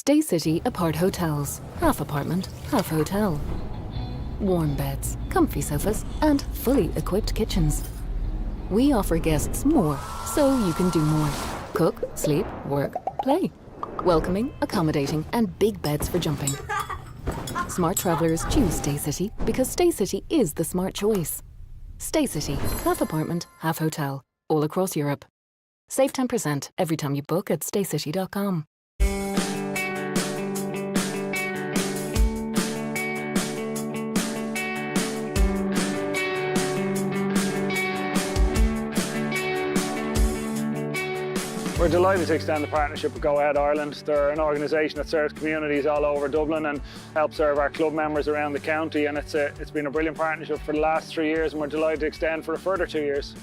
Stay City Apart Hotels. Half apartment, half hotel. Warm beds, comfy sofas, and fully equipped kitchens. We offer guests more, so you can do more. Cook, sleep, work, play. Welcoming, accommodating, and big beds for jumping. Smart travellers choose Stay City because Stay City is the smart choice. Stay City, half apartment, half hotel, all across Europe. Save 10% every time you book at staycity.com. We're delighted to extend the partnership with Go Ahead Ireland. They're an organisation that serves communities all over Dublin and helps serve our club members around the county, and it's been a brilliant partnership for the last 3 years, and we're delighted to extend for a further 2 years.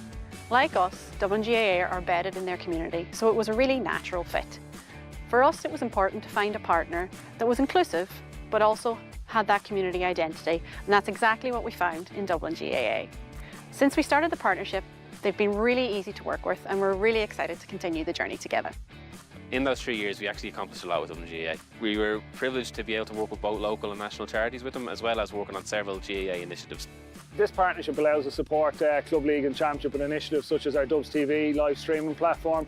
Like us, Dublin GAA are embedded in their community, so it was a really natural fit. For us, it was important to find a partner that was inclusive, but also had that community identity, and that's exactly what we found in Dublin GAA. Since we started the partnership, they've been really easy to work with, and we're really excited to continue the journey together. In those 3 years, we actually accomplished a lot with Dublin GAA. We were privileged to be able to work with both local and national charities with them, as well as working on several GAA initiatives. This partnership allows us to support Club League and Championship and initiatives such as our Dubs TV live streaming platform.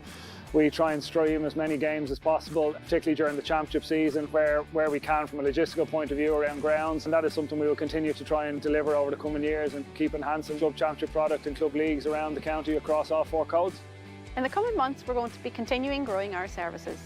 We try and stream as many games as possible, particularly during the Championship season where we can from a logistical point of view around grounds, and that is something we will continue to try and deliver over the coming years and keep enhancing Club Championship product and club leagues around the county across all 4 codes. In the coming months, we're going to be continuing growing our services.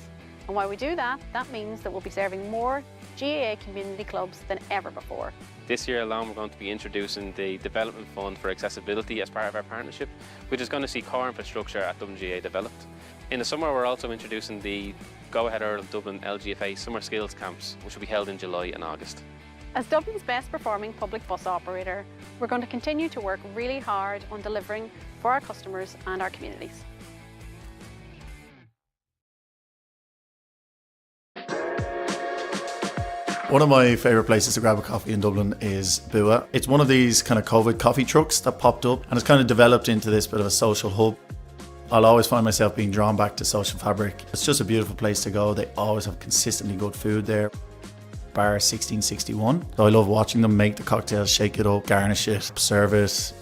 And while we do that, that means that we'll be serving more GAA community clubs than ever before. This year alone, we're going to be introducing the Development Fund for Accessibility as part of our partnership, which is going to see core infrastructure at Dublin GAA developed. In the summer, we're also introducing the Go Ahead Ireland Dublin LGFA Summer Skills Camps, which will be held in July and August. As Dublin's best performing public bus operator, we're going to continue to work really hard on delivering for our customers and our communities. One of my favourite places to grab a coffee in Dublin is Bua. It's one of these kind of COVID coffee trucks that popped up, and it's kind of developed into this bit of a social hub. I'll always find myself being drawn back to social fabric. It's just a beautiful place to go. They always have consistently good food there. Bar 1661. So I love watching them make the cocktails, shake it up, garnish it, serve it.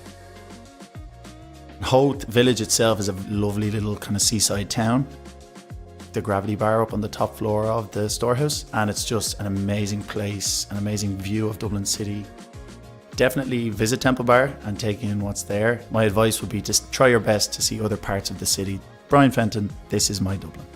Howth village itself is a lovely little kind of seaside town. The Gravity Bar up on the top floor of the storehouse, and it's just an amazing place, an amazing view of Dublin City. Definitely visit Temple Bar and take in what's there. My advice would be to try your best to see other parts of the city. Brian Fenton, this is my Dublin.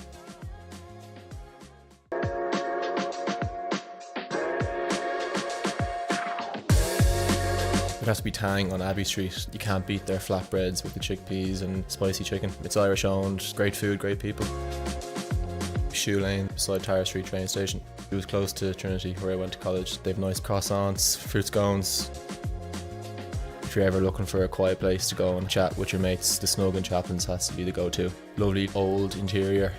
It has to be Tang on Abbey Street. You can't beat their flatbreads with the chickpeas and spicy chicken. It's Irish owned, great food, great people. Shoe Lane beside Tara Street train station. It was close to Trinity where I went to college. They have nice croissants, fruit scones. If you're ever looking for a quiet place to go and chat with your mates, the Snug and Chaplin's has to be the go-to. Lovely old interior.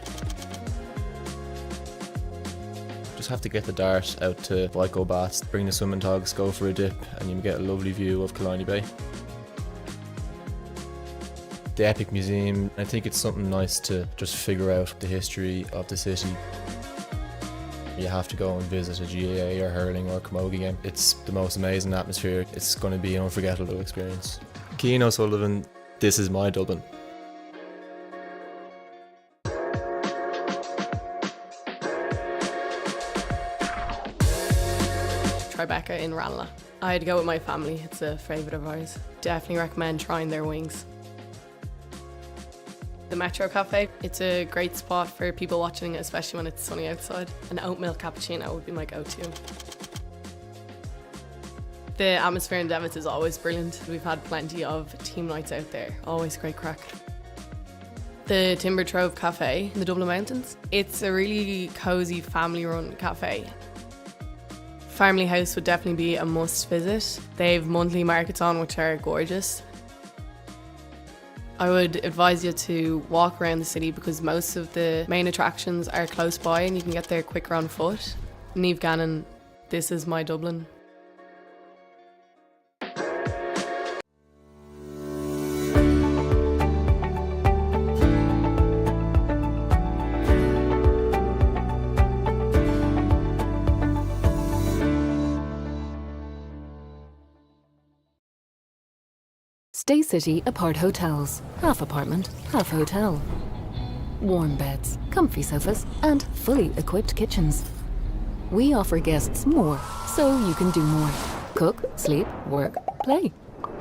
Just have to get the dart out to Vico Baths, bring the swimming togs, go for a dip, and you get a lovely view of Killiney Bay. The Epic Museum, I think it's something nice to just figure out the history of the city. You have to go and visit a GAA or hurling or Camogie game. It's the most amazing atmosphere. It's going to be an unforgettable experience. Cian O'Sullivan, this is my Dublin. Tribeca in Ranelagh. I had to go with my family, it's a favourite of ours. Definitely recommend trying their wings. The Metro Cafe, it's a great spot for people watching, especially when it's sunny outside. An oat milk cappuccino would be my go-to. The atmosphere in Devitt is always brilliant. We've had plenty of team nights out there, always great crack. The Timber Trove Cafe in the Dublin Mountains, it's a really cosy family-run cafe. Family House would definitely be a must visit. They have monthly markets on which are gorgeous. I would advise you to walk around the city because most of the main attractions are close by and you can get there quicker on foot. Niamh Gannon, this is my Dublin. Stay City Apart Hotels. Half apartment, half hotel. Warm beds, comfy sofas, and fully equipped kitchens. We offer guests more, so you can do more. Cook, sleep, work, play.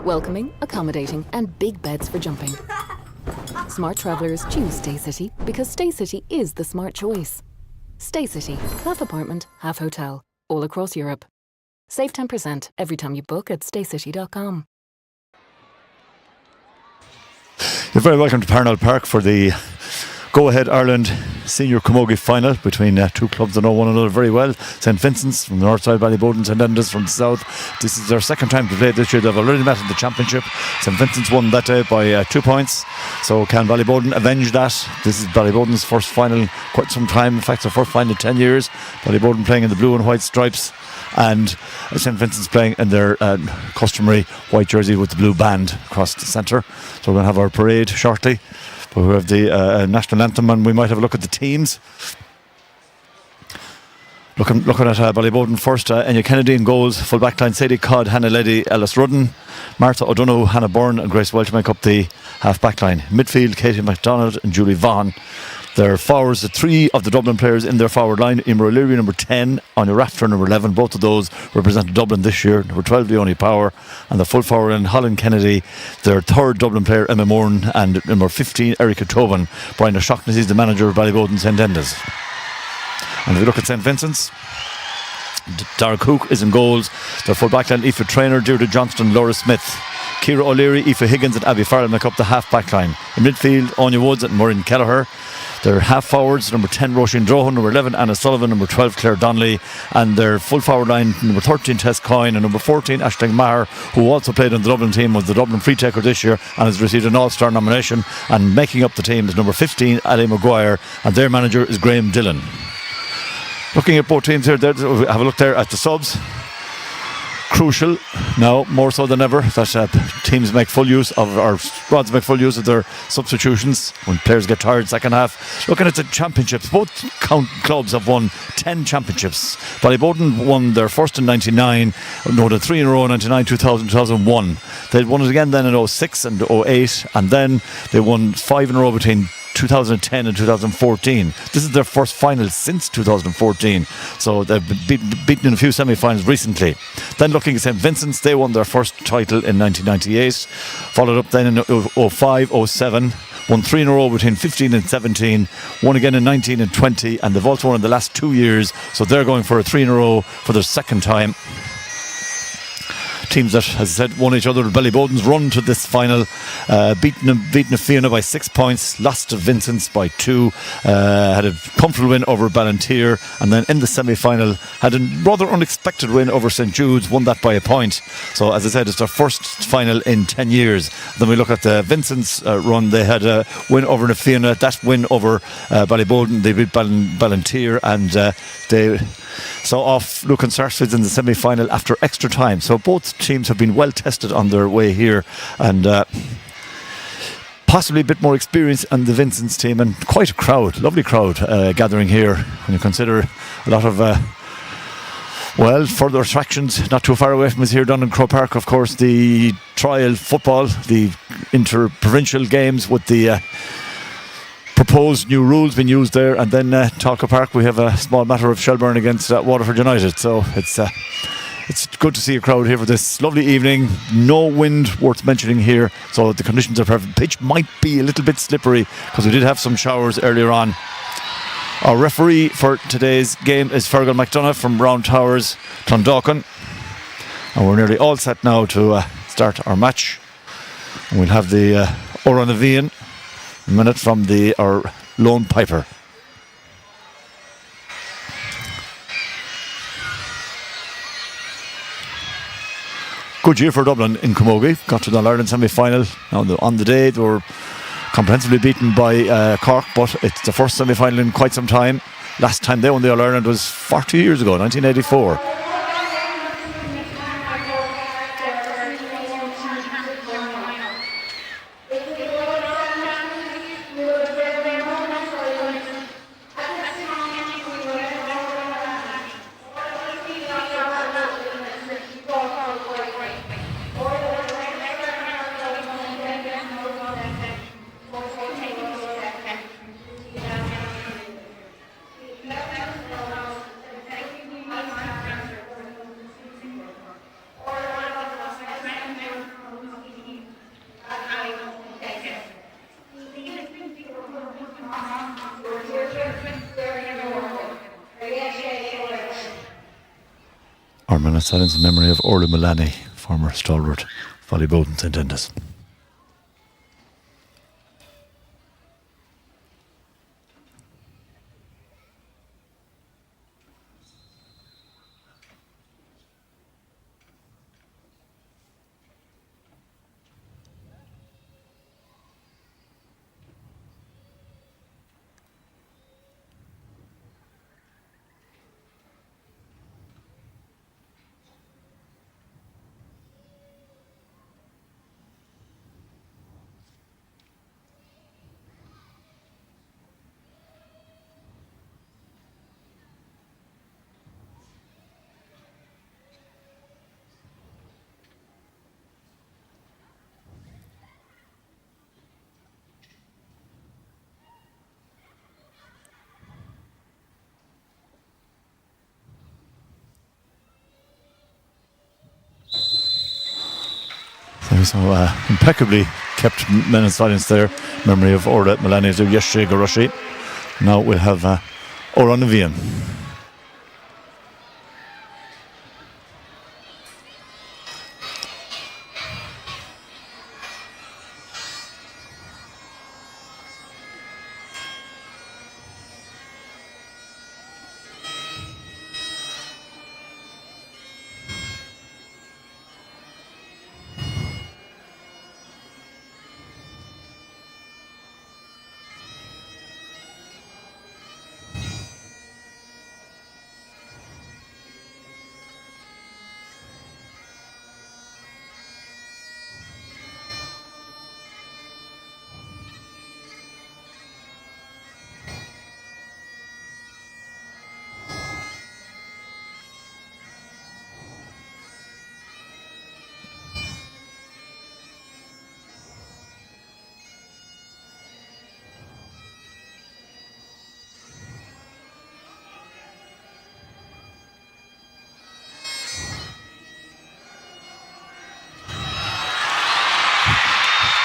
Welcoming, accommodating, and big beds for jumping. Smart travellers choose Stay City because Stay City is the smart choice. Stay City, half apartment, half hotel, all across Europe. Save 10% every time you book at staycity.com. You're very welcome to Parnell Park for the Go Ahead Ireland Senior Camogie final between two clubs that know one another very well. St Vincents from the north side, Ballyboden, St Endas from the south. This is their second time to play this year. They've already met in the championship. St Vincents won that day by 2 points. So can Ballyboden avenge that? This is Ballyboden's first final in quite some time. In fact, their first final in 10 years. Ballyboden playing in the blue and white stripes, and St Vincent's playing in their customary white jersey with the blue band across the centre. So we're going to have our parade shortly. But we have the national anthem, and we might have a look at the teams. Looking at Ballyboden first, Enya Kennedy in goals, full back line, Sadie Codd, Hannah Leddy, Alice Rudden, Martha O'Donoghue, Hannah Byrne and Grace Welch make up the half back line. Midfield, Katie MacDonald and Julie Vaughan. Their forwards, the three of the Dublin players in their forward line: Emer O'Leary, number 10, Anya Rafter, number 11. Both of those represent Dublin this year. Number 12, Leonie Power, and the full forward in Holland Kennedy. Their third Dublin player, Emma Moran, and number 15, Erica Tobin. Brian O'Shaughnessy is the manager of Ballyboden St Endas. And if you look at St Vincent's, Dara Cook is in goals. Their full back line, Aoife Traynor, Deirdre Johnston, Laura Smith. Ciara O'Leary, Aoife Higgins and Abby Farrell make up the half back line. In midfield, Anya Woods and Maureen Kelleher. Their half forwards, number 10 Roisin Drohan, number 11 Anna Sullivan, number 12 Claire Donnelly, and their full forward line, number 13 Tess Coyne and number 14 Aisling Maher, who also played on the Dublin team, was the Dublin free taker this year and has received an All-Star nomination. And making up the team is number 15 Ali Maguire, and their manager is Graham Dillon. Looking at both teams here, have a look there at the subs. Crucial now, more so than ever, that teams make full use of, or squads make full use of their substitutions when players get tired second half. Looking at the championships, both clubs have won 10 championships. Ballyboden won their first in 99, no, 3 in a row, 99, 2000, 2001. They won it again then in 06 and 08, and then they won 5 in a row between 2010 and 2014. This is their first final since 2014, so they've been beaten in a few semi-finals recently. Then looking at St Vincent's, they won their first title in 1998, followed up then in 05, 07, won 3 in a row between 15 and 17, won again in 19 and 20, and they've also won in the last 2 years, so they're going for a 3 in a row for their second time. Teams that, as I said, won each other. Ballyboden's run to this final, beaten a Fianna by 6 points, lost to Vincents by 2, had a comfortable win over Ballantyre, and then in the semi-final had a rather unexpected win over St Jude's, won that by a point. So as I said, it's their first final in 10 years. Then we look at the Vincents run. They had a win over na Fianna, that win over Ballyboden. They beat Ballantyre, and they saw off Lucan Sarsfields in the semi-final after extra time. So both teams have been well tested on their way here, and possibly a bit more experience on the Vincent's team, and quite a crowd, lovely crowd gathering here when you consider a lot of further attractions not too far away from us here down in Croke Park. Of course, the trial football, the inter-provincial games with the proposed new rules being used there, and then Talca Park we have a small matter of Shelburne against Waterford United. So it's good to see a crowd here for this lovely evening. No wind worth mentioning here, so the conditions are perfect. Pitch might be a little bit slippery because we did have some showers earlier on. Our referee for today's game is Fergal McDonough from Round Towers, Clondalkin, and we're nearly all set now to start our match. And we'll have the Oranavian a minute from our lone piper. Good year for Dublin in Camogie. Got to the All-Ireland semi-final. Now on the day they were comprehensively beaten by Cork, but it's the first semi-final in quite some time. Last time they won the All-Ireland was 40 years ago, 1984. Our minute of silence in memory of Orla Mullaney, former stalwart Ballyboden St Endas. So impeccably kept minute of silence there. Memory of Orla Mullaney to Yeshe Garoshi. Now we'll have Oran Navian.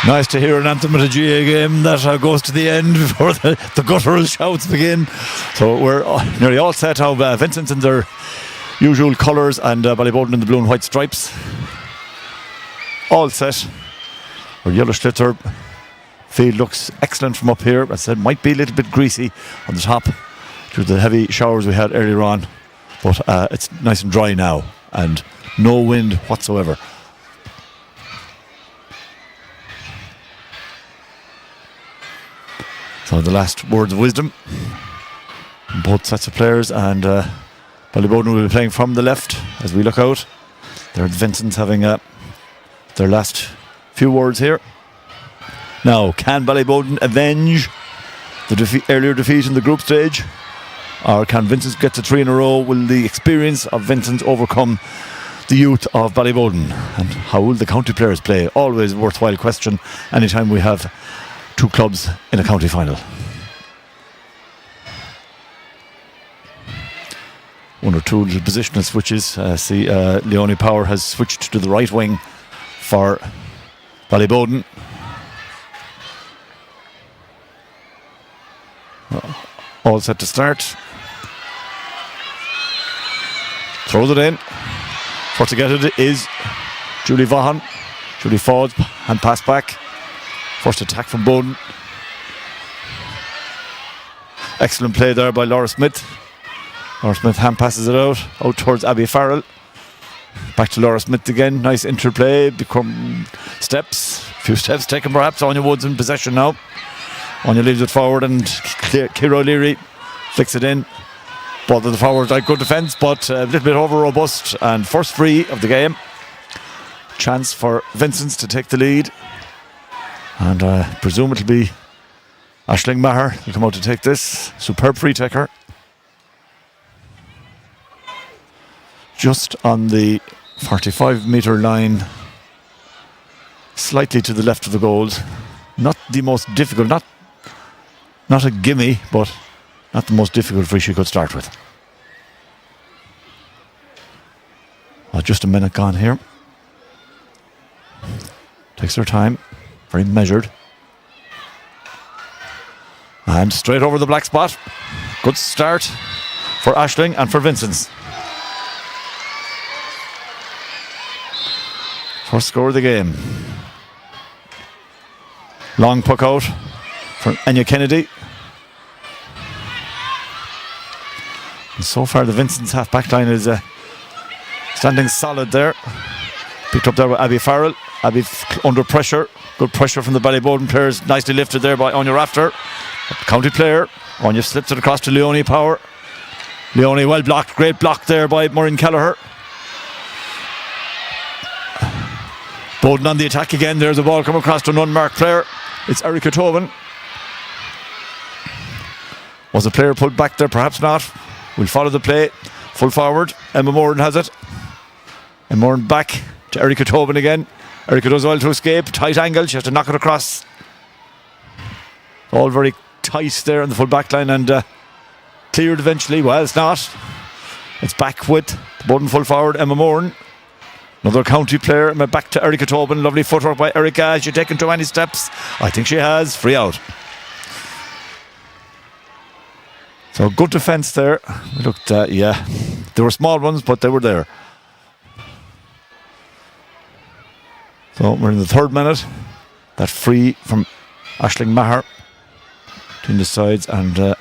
Nice to hear an anthem at a GA game that goes to the end before the guttural shouts begin. So we're nearly all set now. Vincents in their usual colours and Ballyboden in the blue and white stripes. All set. Our yellow Schlitter field looks excellent from up here. As I said, might be a little bit greasy on the top due to the heavy showers we had earlier on. But it's nice and dry now and no wind whatsoever. So the last words of wisdom from both sets of players, and Ballyboden will be playing from the left as we look out. There are the Vincents having their last few words here. Now, can Ballyboden avenge the earlier defeat in the group stage, or can Vincents get to 3 in a row? Will the experience of Vincents overcome the youth of Ballyboden? And how will the county players play? Always a worthwhile question anytime we have two clubs in a county final. One or two little positional switches. See, Leonie Power has switched to the right wing for Ballyboden. All set to start. Throws it in. First to get it is Julie Vaughan. Julie falls and pass back. First attack from Bowden. Excellent play there by Laura Smith. Laura Smith hand passes it out towards Abby Farrell. Back to Laura Smith again. Nice interplay. Become steps. A few steps taken perhaps. Anya Woods in possession now. Anya leaves it forward and Ciara O'Leary flicks it in. Both of the forwards like good defence, but a little bit over robust. And first free of the game. Chance for Vincents to take the lead. And I presume it'll be Aisling Maher who'll come out to take this. Superb free taker. Just on the 45-metre line, slightly to the left of the goals. Not the most difficult, not a gimme, but not the most difficult free she could start with. Just a minute gone here. Takes her time. Very measured. And straight over the black spot. Good start for Aisling and for Vincents. First score of the game. Long puck out for Anya Kennedy. And so far the Vincents half-back line is standing solid there. Picked up there by Abby Farrell. Abby under pressure. Good pressure from the Ballyboden players. Nicely lifted there by Anya Rafter. County player. Anya slips it across to Leonie Power. Leonie well blocked. Great block there by Maureen Kelleher. Bowden on the attack again. There's a ball come across to an unmarked player. It's Erica Tobin. Was the player pulled back there? Perhaps not. We'll follow the play. Full forward. Emma Moran has it. Emma Moran back to Erica Tobin again. Erica does well to escape. Tight angle. She has to knock it across. All very tight there in the full back line and cleared eventually. Well, it's not. It's back with the Bowden full forward, Emma Moran. Another county player. Back to Erica Tobin. Lovely footwork by Erica. Has she taken too many steps? I think she has. Free out. So good defence there. We looked at, yeah, there were small ones, but they were there. So we're in the third minute. That free from Aisling Maher between the sides and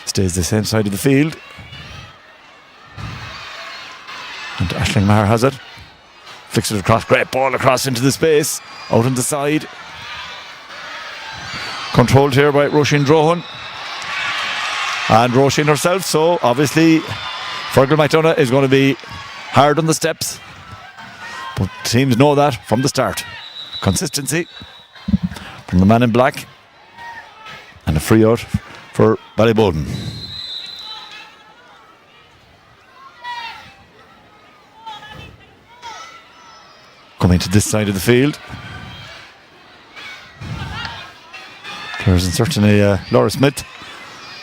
stays the same side of the field. And Aisling Maher has it. Flicks it across. Great ball across into the space. Out on the side. Controlled here by Roisin Drohan. And Roisin herself. So obviously Fergal McDonough is going to be hard on the steps. But teams know that from the start. Consistency from the man in black. And a free out for Ballyboden. Coming to this side of the field. There's certainly Laura Smith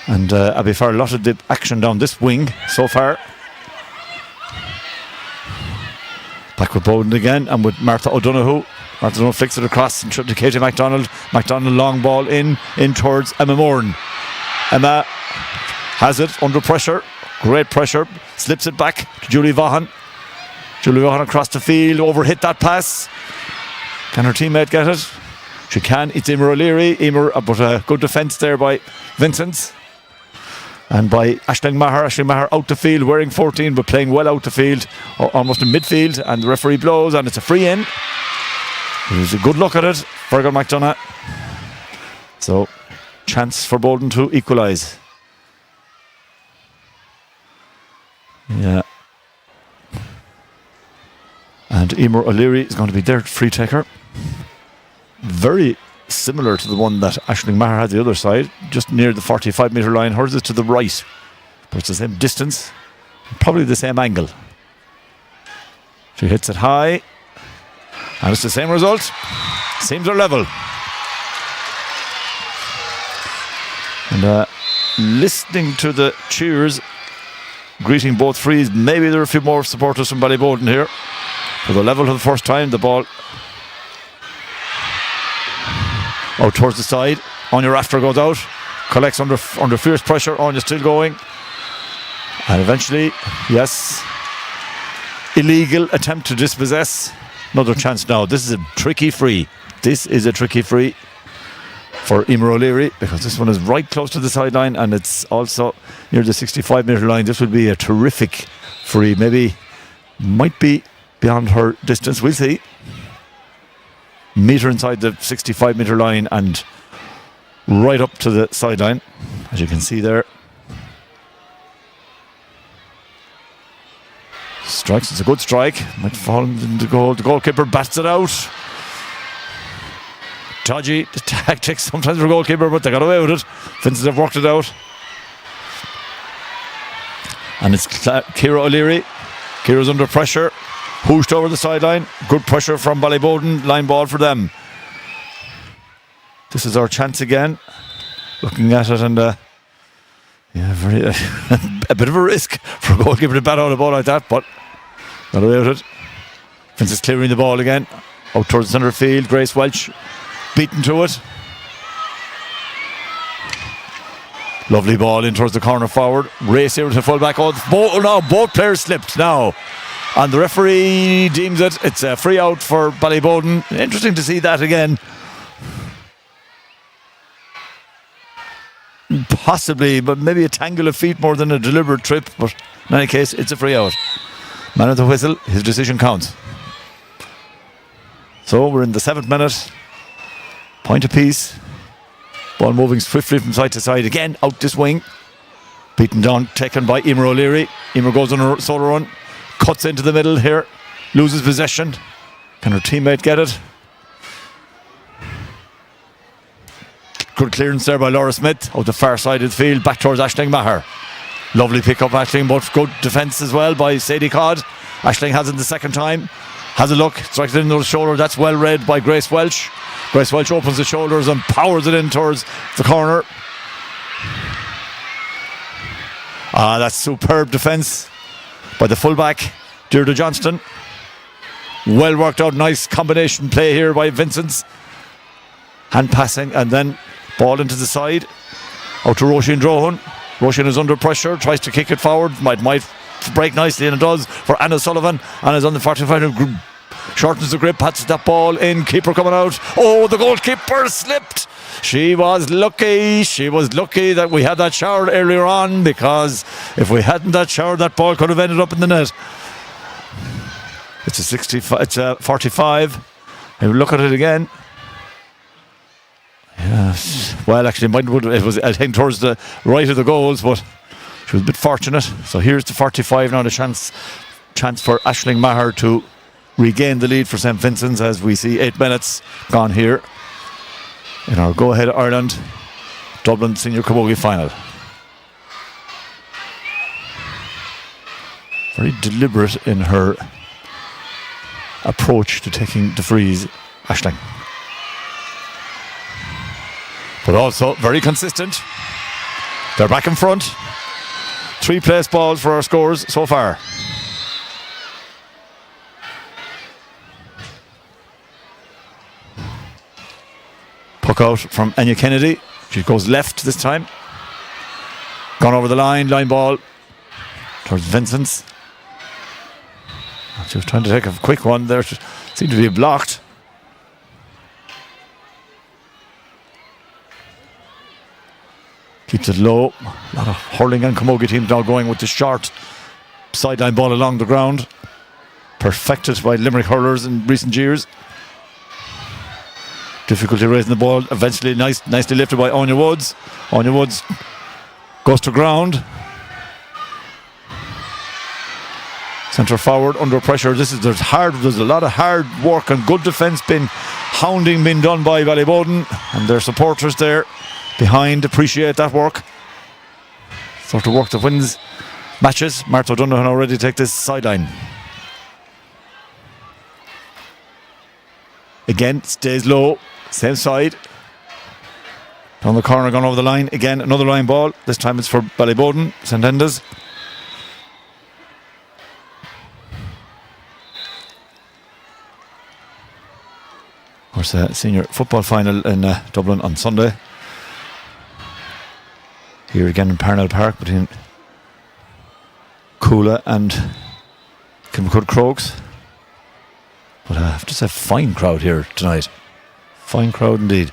and Abby Farrell. A lot of the action down this wing so far. Back with Bowden again and with Martha O'Donoghue. Martha O'Donoghue flicks it across to Katie MacDonald. MacDonald long ball in towards Emma Moran. Emma has it under pressure. Great pressure. Slips it back to Julie Vaughan. Julie Vaughan across the field. Overhit that pass. Can her teammate get it? She can. It's Emer O'Leary. But a good defence there by Vincents. And by Aisling Maher. Aisling Maher out the field, wearing 14, but playing well out the field, almost in midfield. And the referee blows, and it's a free in. It was a good look at it. Fergal McDonough. So, chance for Bowden to equalise. Yeah. And Emer O'Leary is going to be their free taker. Very similar to the one that Aisling Maher had the other side, just near the 45 metre line. Hers is to the right, but it's the same distance, probably the same angle. She hits it high, and it's the same result. Seems are level. And listening to the cheers, greeting both frees, maybe there are a few more supporters from Ballyboden here. For the level for the first time, the ball out towards the side. Anya Rafter goes out, collects under fierce pressure. Anya still going, and eventually, yes, illegal attempt to dispossess. Another chance now. This is a tricky free. This is a tricky free for Emer O'Leary, because this one is right close to the sideline and it's also near the 65 metre line. This would be a terrific free. Maybe might be beyond her distance. We'll see. Metre inside the 65 metre line and right up to the sideline, as you can see there. Strikes. It's a good strike. Might fall in the goal. The goalkeeper bats it out. Dodgy tactics sometimes for a goalkeeper, but they got away with it. Vincents have worked it out. And it's Ciara O'Leary. Ciara's under pressure. Hooshed over the sideline. Good pressure from Ballyboden. Line ball for them. This is our chance again. Looking at it and very a bit of a risk for a goalkeeper to bat out a ball like that, but got away with it. Vincent's clearing the ball again. Out towards the centre field. Grace Welch beaten to it. Lovely ball in towards the corner forward. Race here to full back. Both players slipped now. And the referee deems it's a free out for Ballyboden. Interesting to see that again. Possibly, but maybe a tangle of feet more than a deliberate trip. But in any case, it's a free out. Man at the whistle, his decision counts. So we're in the 7th minute. Point apiece. Ball moving swiftly from side to side. Again, out this wing. Beaten down, taken by Emer O'Leary. Emer goes on a solo run. Cuts into the middle here. Loses possession. Can her teammate get it? Good clearance there by Laura Smith. Out the far side of the field. Back towards Aisling Maher. Lovely pick up, Aisling, but good defence as well by Sadie Codd. Aisling has it the second time. Has a look, strikes it into the shoulder. That's well read by Grace Welch. Grace Welch opens the shoulders and powers it in towards the corner. That's superb defence by the fullback, Deirdre Johnston. Well worked out, nice combination play here by Vincents. Hand passing and then ball into the side. Out to Roisin Drohan. Roisin is under pressure, tries to kick it forward. Might break nicely, and it does for Anna Sullivan. Anna's on the 45, shortens the grip, pats that ball in, keeper coming out. Oh, the goalkeeper slipped. She was lucky that we had that shower earlier on, because if we hadn't that shower, that ball could have ended up in the net. It's a 45. And we look at it again. Yes. Well, actually, it was heading towards the right of the goals, but she was a bit fortunate. So here's the 45 now, the chance for Aisling Maher to regain the lead for St. Vincent's, as we see 8 minutes gone here in our Go Ahead Ireland Dublin Senior Camogie final. Very deliberate in her approach to taking the frees, Aisling. But also very consistent. They're back in front. 3 place balls for our scores so far. Puck out from Anya Kennedy. She goes left this time. Gone over the line ball towards Vincents. She was trying to take a quick one there. Seemed to be blocked. Keeps it low. A lot of hurling and Camogie teams now going with the short sideline ball along the ground. Perfected by Limerick hurlers in recent years. Difficulty raising the ball. Eventually nicely lifted by Anya Woods. Anya Woods goes to ground. Centre forward under pressure. There's a lot of hard work and good defence being done by Ballyboden, and their supporters there behind appreciate that work. Sort of work that wins matches. Martha O'Donoghue already take this sideline. Again, stays low, same side. Down the corner, gone over the line. Again, another line ball. This time it's for Ballyboden, St. Endas. Of course, the senior football final in Dublin on Sunday. Here again in Parnell Park between Coola and Kilmacud Crokes. But I have to say, fine crowd here tonight. Fine crowd indeed.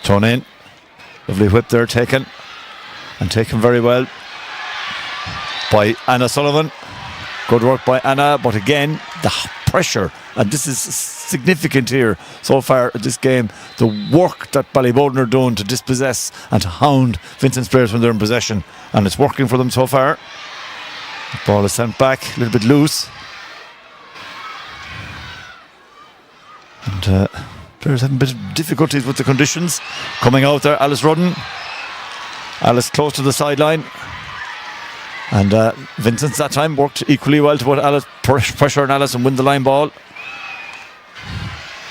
Thrown in. Lovely whip there taken. And taken very well by Anna Sullivan. Good work by Anna, but again, the pressure, and this is significant here so far in this game, the work that Ballyboden are doing to dispossess and to hound Vincent's players when they're in possession, and it's working for them so far. The ball is sent back, a little bit loose. And players having a bit of difficulties with the conditions. Coming out there, Alice Rudden. Alice close to the sideline. And Vincent's that time worked equally well to put Alice pressure on Alice and win the line ball.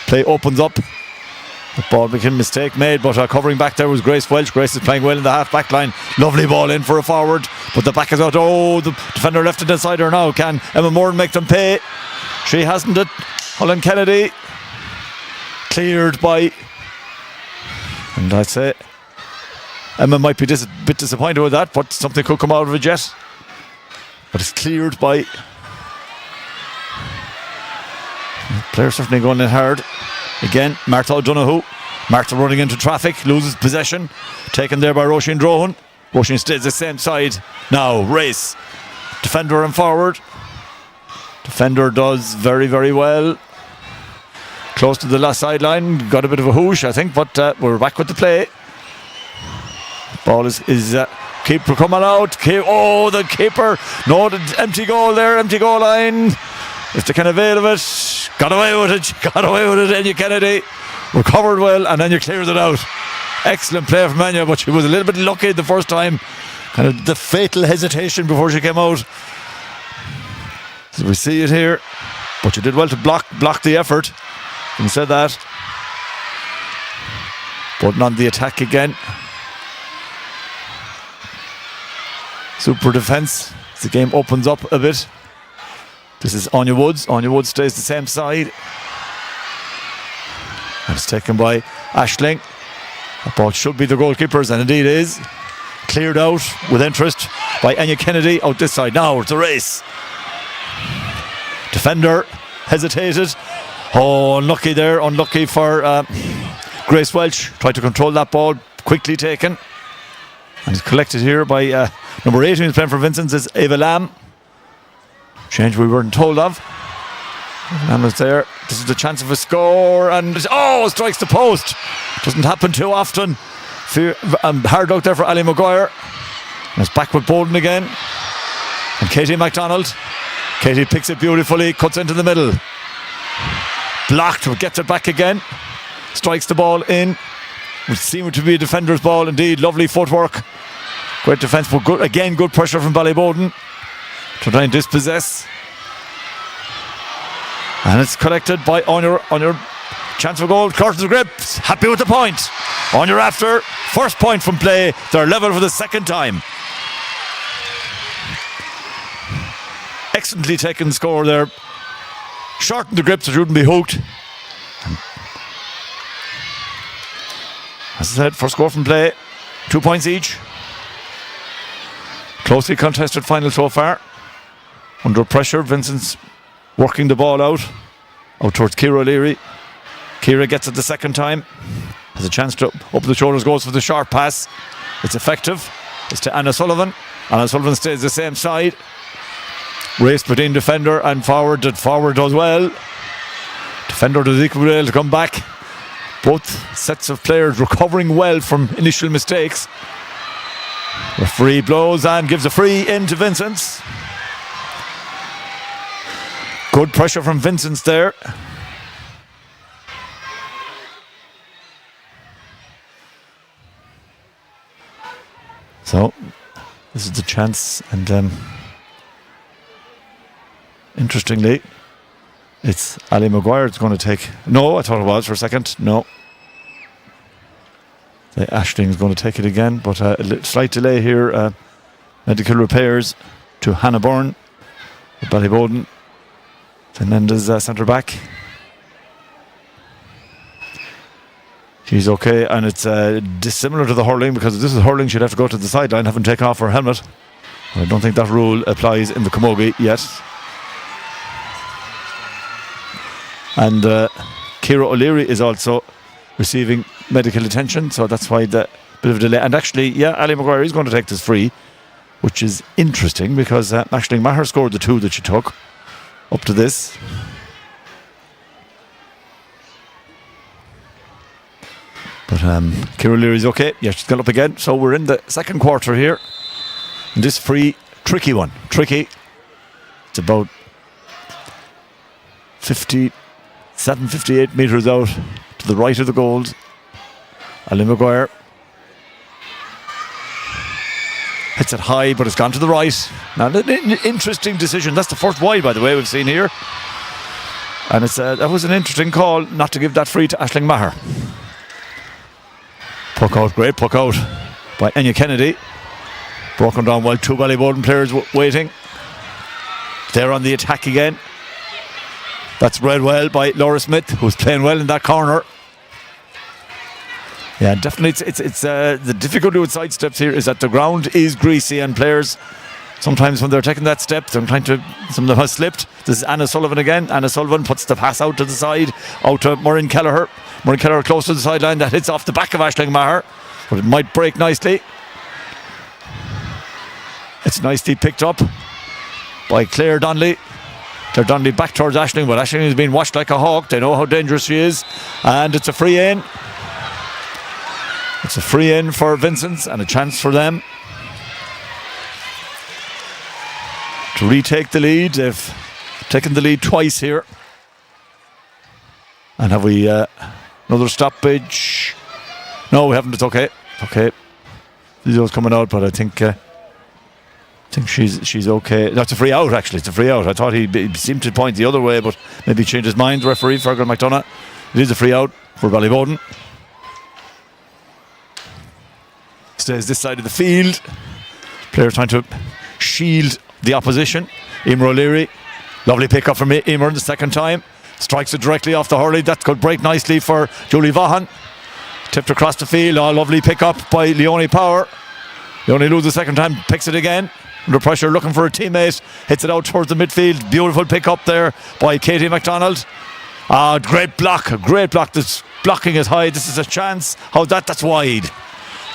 Play opens up. The ball became a mistake made, but covering back there was Grace Welch. Grace is playing well in the half back line. Lovely ball in for a forward, but the back is out. Oh, the defender left it inside her now. Can Emma Moore make them pay? She hasn't it. Helen Kennedy cleared by, and I'd say Emma might be a bit disappointed with that, but something could come out of it yet. But it's cleared by... Player certainly going in hard. Again, Martha O'Donoghue. Martha running into traffic, loses possession. Taken there by Roisin Drohan. Roisin stays the same side. Now, race. Defender and forward. Defender does very, very well. Close to the last sideline. Got a bit of a whoosh, I think, but we're back with the play. Ball is keeper coming out. The keeper. No, the empty goal there, empty goal line. If they can avail of it, got away with it, Enya Kennedy. Recovered well, and then you clears it out. Excellent play from Enya, but she was a little bit lucky the first time. Kind of the fatal hesitation before she came out. So we see it here, but you did well to block the effort. Having said that, Button on the attack again. Super defence. The game opens up a bit. This is Anya Woods. Anya Woods stays the same side. And it's taken by Aisling. That ball should be the goalkeeper's, and indeed is. Cleared out with interest by Enya Kennedy out this side. Now it's a race. Defender hesitated. Oh, unlucky there. Unlucky for Grace Welch. Tried to control that ball. Quickly taken. And it's collected here by number 18 who's playing for Vincents is Ava Lamb. Change we weren't told of. Lamb is there. This is the chance of a score, and strikes the post. Doesn't happen too often. Hard out there for Ali Maguire. And it's back with Bowden again. And Katie MacDonald. Katie picks it beautifully, cuts into the middle. Blocked, but gets it back again. Strikes the ball in. Would seem to be a defender's ball indeed. Lovely footwork. Great defence, but good pressure from Ballyboden to try and dispossess. And it's collected by on your chance for goal. Curtin's grips. Happy with the point. On your after. First point from play. They're level for the second time. Excellently taken score there. Shortened the grips, it shouldn't be hooked. As I said, first score from play. 2 points each. Closely contested final so far. Under pressure, Vincent's working the ball out towards Ciara O'Leary. Ciara gets it the second time. Has a chance to open the shoulders, goes for the short pass. It's effective. It's to Anna Sullivan. Anna Sullivan stays the same side. Race between defender and forward. Forward does well. Defender does equally well to come back. Both sets of players recovering well from initial mistakes. Referee blows and gives a free in to Vincents. Good pressure from Vincents there. So this is the chance, and interestingly, it's Ali Maguire that's going to take... No, I thought it was for a second. No. Aisling is going to take it again, but a slight delay here. Medical repairs to Hannah Byrne at Ballyboden. Endas centre back. She's okay, and it's dissimilar to the hurling, because if this is hurling, she'd have to go to the sideline, having taken off her helmet. I don't think that rule applies in the Camogie yet. And Ciara O'Leary is also receiving medical attention, so that's why the bit of a delay. And actually, Ali Maguire is going to take this free, which is interesting, because Aisling Maher scored the two that she took up to this. But Ciara O'Leary is okay. Yeah, she's got up again. So we're in the second quarter here. And this free, tricky one. Tricky. It's about 58 metres out to the right of the goals. Ali Maguire hits it high, but it's gone to the right. Now, an interesting decision. That's the first wide, by the way, we've seen here. And it's that was an interesting call not to give that free to Aisling Maher. Puck out, great puck out by Enya Kennedy. Broken down while two Ballyboden players waiting. They're on the attack again. That's read well by Laura Smith, who's playing well in that corner. Yeah, definitely. It's the difficulty with side steps here is that the ground is greasy, and players sometimes when they're taking that step, some of them have slipped. This is Anna Sullivan again. Anna Sullivan puts the pass out to the side, out to Maureen Kelleher. Maureen Kelleher close to the sideline. That hits off the back of Aisling Maher, but it might break nicely. It's nicely picked up by Claire Donnelly. Claire Donnelly back towards Aisling, but Aisling is being watched like a hawk. They know how dangerous she is, and it's a free in. It's a free in for Vincents and a chance for them to retake the lead. They've taken the lead twice here. And have we another stoppage? No, we haven't. It's okay. Okay. Lizo's coming out, but I think she's okay. That's a free out, actually. It's a free out. I thought he seemed to point the other way, but maybe he changed his mind. The referee, Fergal McDonough. It is a free out for Ballyboden. Stays this side of the field. Player trying to shield the opposition. Emer O'Leary. Lovely pick up from Emer the second time. Strikes it directly off the hurley. That could break nicely for Julie Vaughan. Tipped across the field. Oh, lovely pick up by Leonie Power. Leonie loses the second time. Picks it again. Under pressure, looking for a teammate. Hits it out towards the midfield. Beautiful pick up there by Katie MacDonald. Great block. A great block. This blocking is high. This is a chance. How's that? That's wide.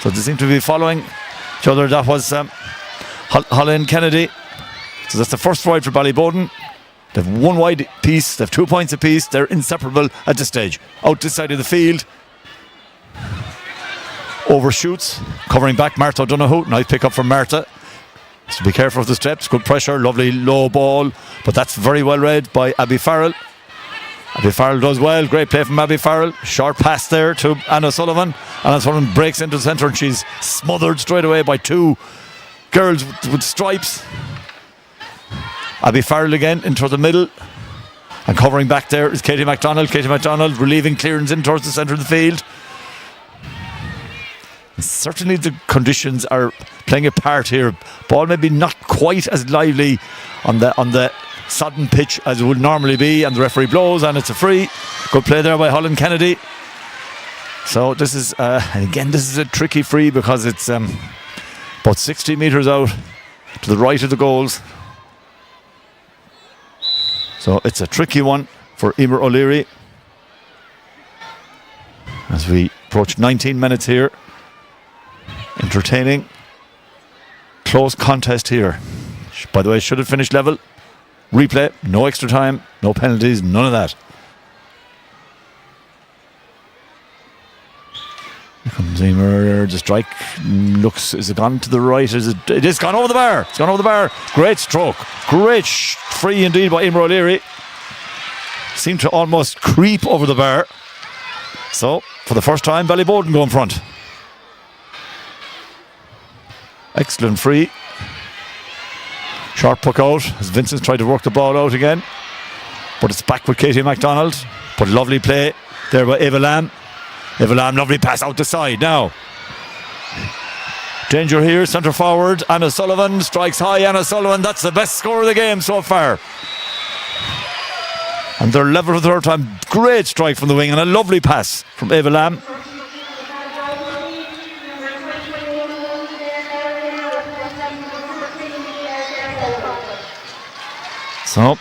So they seem to be following each other. That was Holland Kennedy. So that's the first wide for Ballyboden. They've one wide piece. They've 2 points apiece. They're inseparable at this stage. Out this side of the field. Overshoots. Covering back Martha O'Donoghue. Nice pick up from Martha. So be careful of the steps. Good pressure. Lovely low ball. But that's very well read by Abby Farrell. Abby Farrell does well. Great play from Abby Farrell. Short pass there to Anna Sullivan. Anna Sullivan breaks into the centre and she's smothered straight away by two girls with stripes. Abby Farrell again into the middle. And covering back there is Katie MacDonald. Katie MacDonald relieving clearance in towards the centre of the field. And certainly the conditions are playing a part here. Ball maybe not quite as lively on the sodden pitch as it would normally be, and the referee blows and it's a free. Good play there by Holland Kennedy. So this is and again this is a tricky free because it's about 60 metres out to the right of the goals. So it's a tricky one for Emer O'Leary as we approach 19 minutes here. Entertaining close contest here. By the way, should have finished level. Replay, no extra time, no penalties, none of that. Here comes Emer. The strike looks, is it gone to the right? It is gone over the bar. It's gone over the bar. Great stroke. Great free indeed by Emer O'Leary. Seemed to almost creep over the bar. So, for the first time, Ballyboden go in front. Excellent free. Sharp puck out as Vincents tried to work the ball out again. But it's back with Katie MacDonald. But lovely play there by Eva Lamb. Eva Lamb, lovely pass out the side now. Danger here, centre forward. Anna Sullivan strikes high. Anna Sullivan, that's the best score of the game so far. And they're level for the third time. Great strike from the wing and a lovely pass from Eva Lamb. So,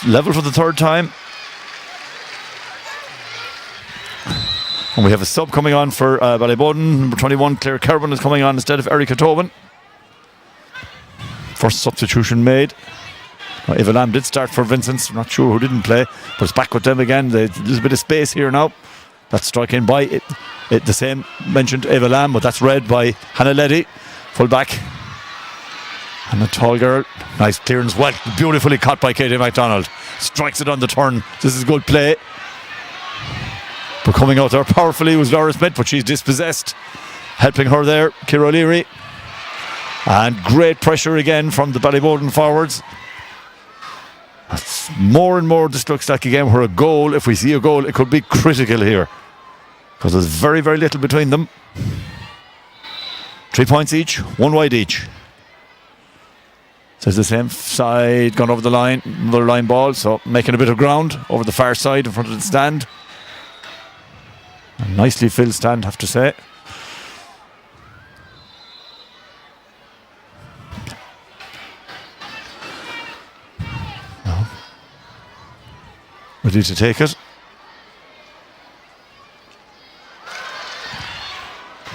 level for the third time. And we have a sub coming on for Ballyboden. Number 21, Claire Kerwin, is coming on instead of Erica Tobin. First substitution made. Now, Eva Lamb did start for Vincents. I'm not sure who didn't play, but it's back with them again. There's a little bit of space here now. That's struck in by the same mentioned Eva Lamb, but that's read by Hannah Leddy, full back. And a tall girl. Nice clearance. Well, beautifully caught by Katie MacDonald. Strikes it on the turn. This is good play. But coming out there powerfully was Laura Smith, but she's dispossessed. Helping her there, Ciara O'Leary. And great pressure again from the Ballyboden forwards. More and more this looks like again where a goal, if we see a goal, it could be critical here. Because there's very, very little between them. 3 points each, one wide each. So it's the same side, gone over the line, another line ball, so making a bit of ground over the far side in front of the stand. A nicely filled stand, have to say. ready to take it.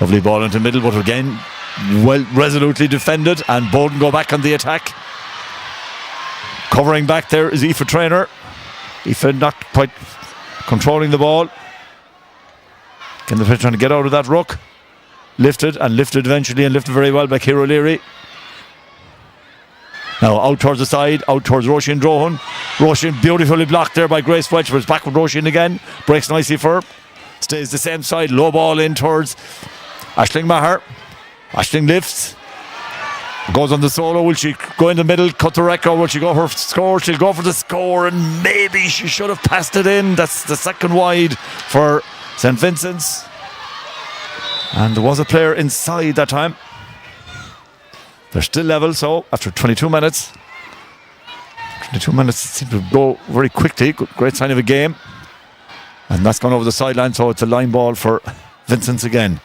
Lovely ball into the middle, but again, well resolutely defended, and Boden go back on the attack. Covering back there is Aoife Traynor. Aoife not quite controlling the ball. Can the trying to get out of that ruck? Lifted eventually, and lifted very well by Ciara O'Leary. Now out towards the side, out towards Roisin Drohan. Roisin beautifully blocked there by Grace Welch, but it's back with Roisin again. Breaks nicely for her. Stays the same side, low ball in towards Aisling Maher. Aisling lifts. Goes on the solo. Will she go in the middle, cut the record? Will she go for score? She'll go for the score, and maybe she should have passed it in. That's the second wide for St. Vincents. And there was a player inside that time. They're still level, so after 22 minutes. 22 minutes seem to go very quickly. Great sign of a game. And that's gone over the sideline, so it's a line ball for Vincents again.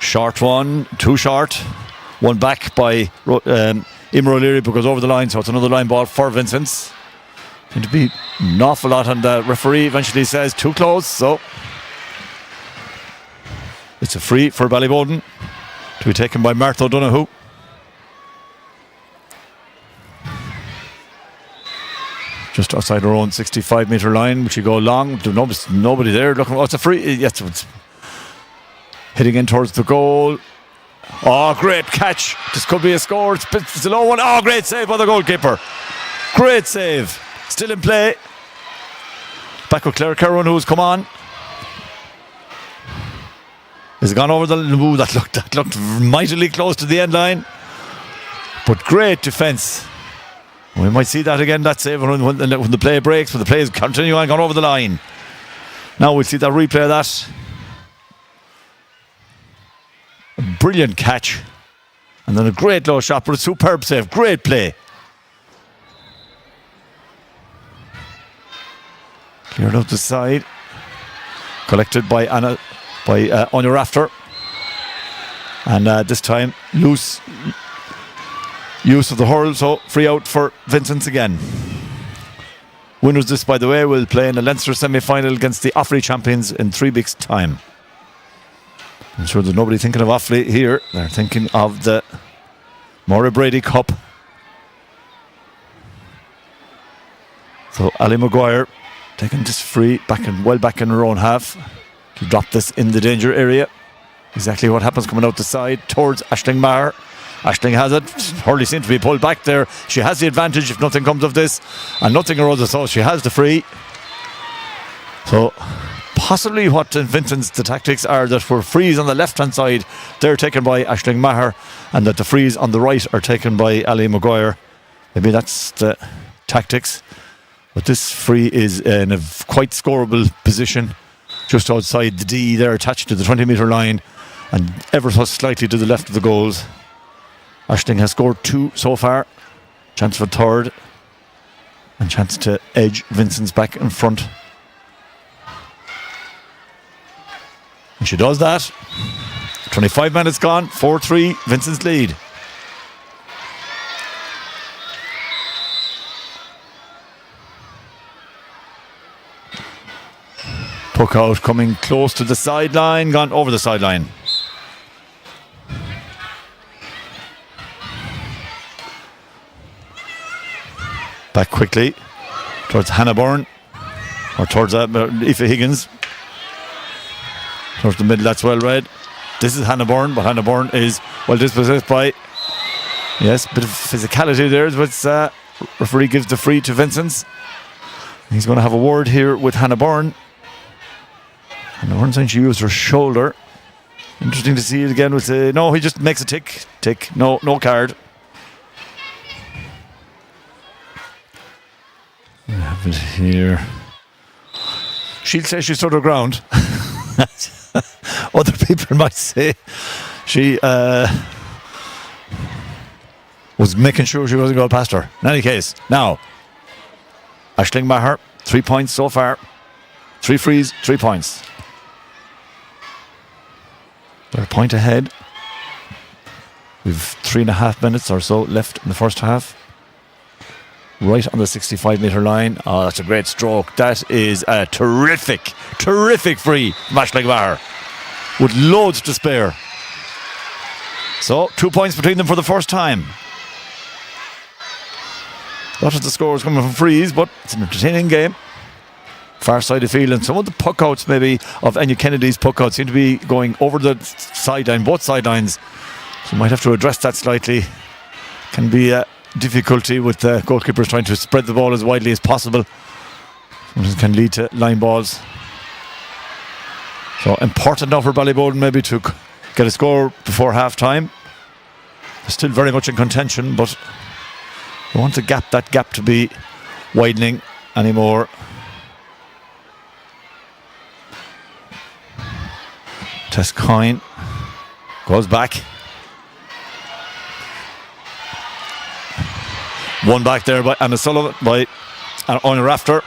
Short one, too short. One back by Imra O'Leary, but goes over the line, so it's another line ball for Vincents. Seemed to be an awful lot, and the referee eventually says too close, so it's a free for Ballyboden to be taken by Martha O'Donoghue. Just outside her own 65-metre line, which you go long. Nobody there looking. Oh, it's a free. Yes, it's hitting in towards the goal. Oh, great catch. This could be a score. It's a low one. Oh, great save by the goalkeeper. Great save. Still in play. Back with Claire Curran, who's come on. Has it gone over the... Ooh, that looked mightily close to the end line. But great defence. We might see that again, that save when the play breaks, when the play is continuing, gone over the line. Now we'll see that replay of that. A brilliant catch. And then a great low shot, but a superb save. Great play. Cleared up the side. Collected by Anya Rafter. And this time, loose use of the hurl, so free out for Vincents again. Winners this, by the way, will play in the Leinster semi-final against the Offaly champions in 3 weeks' time. I'm sure there's nobody thinking of Offaly here. They're thinking of the Maura Brady Cup. So Ali Maguire taking this free well back in her own half to drop this in the danger area. Exactly what happens coming out the side towards Aisling Maher. Aisling has it. Hurley seems to be pulled back there. She has the advantage if nothing comes of this, and nothing arose, so she has the free. So possibly what Vincent's the tactics are, that for frees on the left hand side they're taken by Aisling Maher, and that the frees on the right are taken by Ali Maguire. Maybe that's the tactics. But this free is in a quite scoreable position, just outside the D there, attached to the 20-metre line, and ever so slightly to the left of the goals. Aisling has scored 2 so far. Chance for third, and chance to edge Vincent's back in front. And she does that. 25 minutes gone, 4-3, Vincent's lead. Puck out, coming close to the sideline, gone over the sideline. Back quickly towards Hannah Byrne, or towards Aoife Higgins. Towards the middle, that's well read. This is Hannah Byrne, but Hannah Byrne is well dispossessed by, yes, a bit of physicality there, but referee gives the free to Vincents. He's going to have a word here with Hannah Byrne. Hannah Byrne saying she used her shoulder. Interesting to see it again with no, he just makes a tick, no card. We have it here. She'll say she stood her ground. Other people might say she was making sure she wasn't going past her. In any case, now Aisling Maher, 3 points so far. 3 frees, 3 points. They're a point ahead. We've 3.5 minutes or so left in the first half. Right on the 65-metre line. Oh, that's a great stroke. That is a terrific free from Aisling Maher with loads to spare. So 2 points between them for the first time. A lot of the scores coming from frees, but it's an entertaining game. Far side of field, and some of the puck outs maybe of Enya Kennedy's puck outs seem to be going over the sideline, both sidelines. So might have to address that slightly. Can be a difficulty with the goalkeepers trying to spread the ball as widely as possible. It can lead to line balls. So important now for Ballyboden maybe to get a score before half time. They're still very much in contention, but we want that gap to be widening anymore. Tescoyne goes back. One back there by Anna Sullivan, by Owen Rafter.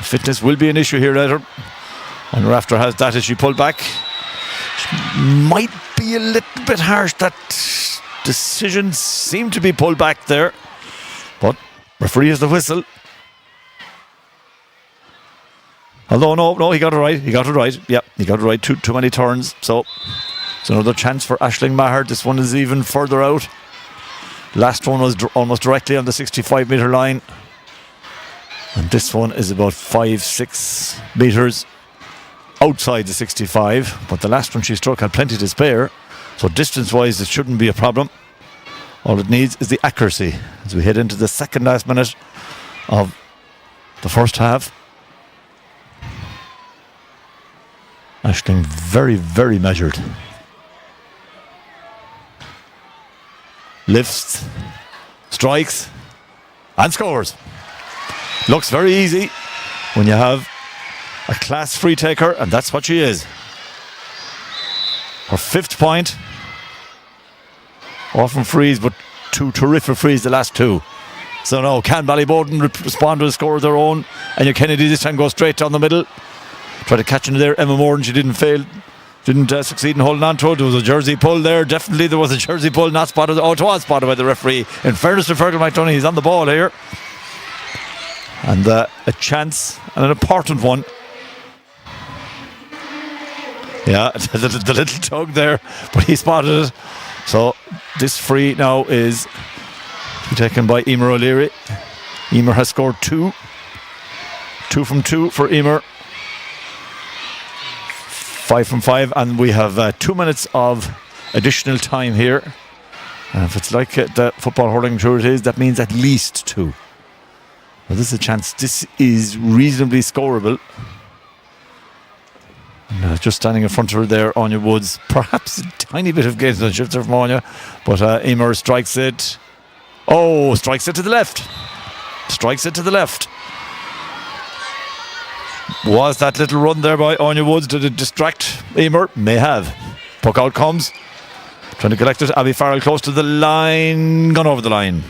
Fitness will be an issue here later. Owen Rafter has that as she pulled back. She might be a little bit harsh. That decision seemed to be pulled back there. But referee has the whistle. Although, no, he got it right. Yep, he got it right. Too many turns. So it's another chance for Aisling Maher. This one is even further out. Last one was almost directly on the 65-metre line. And this one is about 5-6 metres outside the 65. But the last one she struck had plenty to spare. So distance-wise, it shouldn't be a problem. All it needs is the accuracy as we head into the second last minute of the first half. Aisling very, very measured. Lifts, strikes, and scores. Looks very easy when you have a class free taker, and that's what she is. Her 5th point. Often frees, but 2 terrific frees the last 2. So now, can Ballyboden respond to a score of their own? And Kennedy this time goes straight down the middle. Tried to catch in there, Emma Moore, and she didn't succeed in holding on to it. There was a jersey pull there. Definitely there was a jersey pull, not spotted. Oh, it was spotted by the referee. In fairness to Fergal McDonough, he's on the ball here. And a chance, and an important one. Yeah, the little tug there, but he spotted it. So this free now is taken by Emer O'Leary. Emer has scored 2. 2 from 2 for Emer. 5 from 5, and we have 2 minutes of additional time here. And if it's like the football hurling sure it is, that means at least 2. Well, this is a chance. This is reasonably scoreable. And, just standing in front of her there, Anya Woods. Perhaps a tiny bit of gamesmanship there from Anya, but Emer strikes it. Oh, strikes it to the left. Strikes it to the left. Was that little run there by Anya Woods, did it distract Emer? May have. Puck out comes. Trying to collect it. Abby Farrell close to the line. Gone over the line.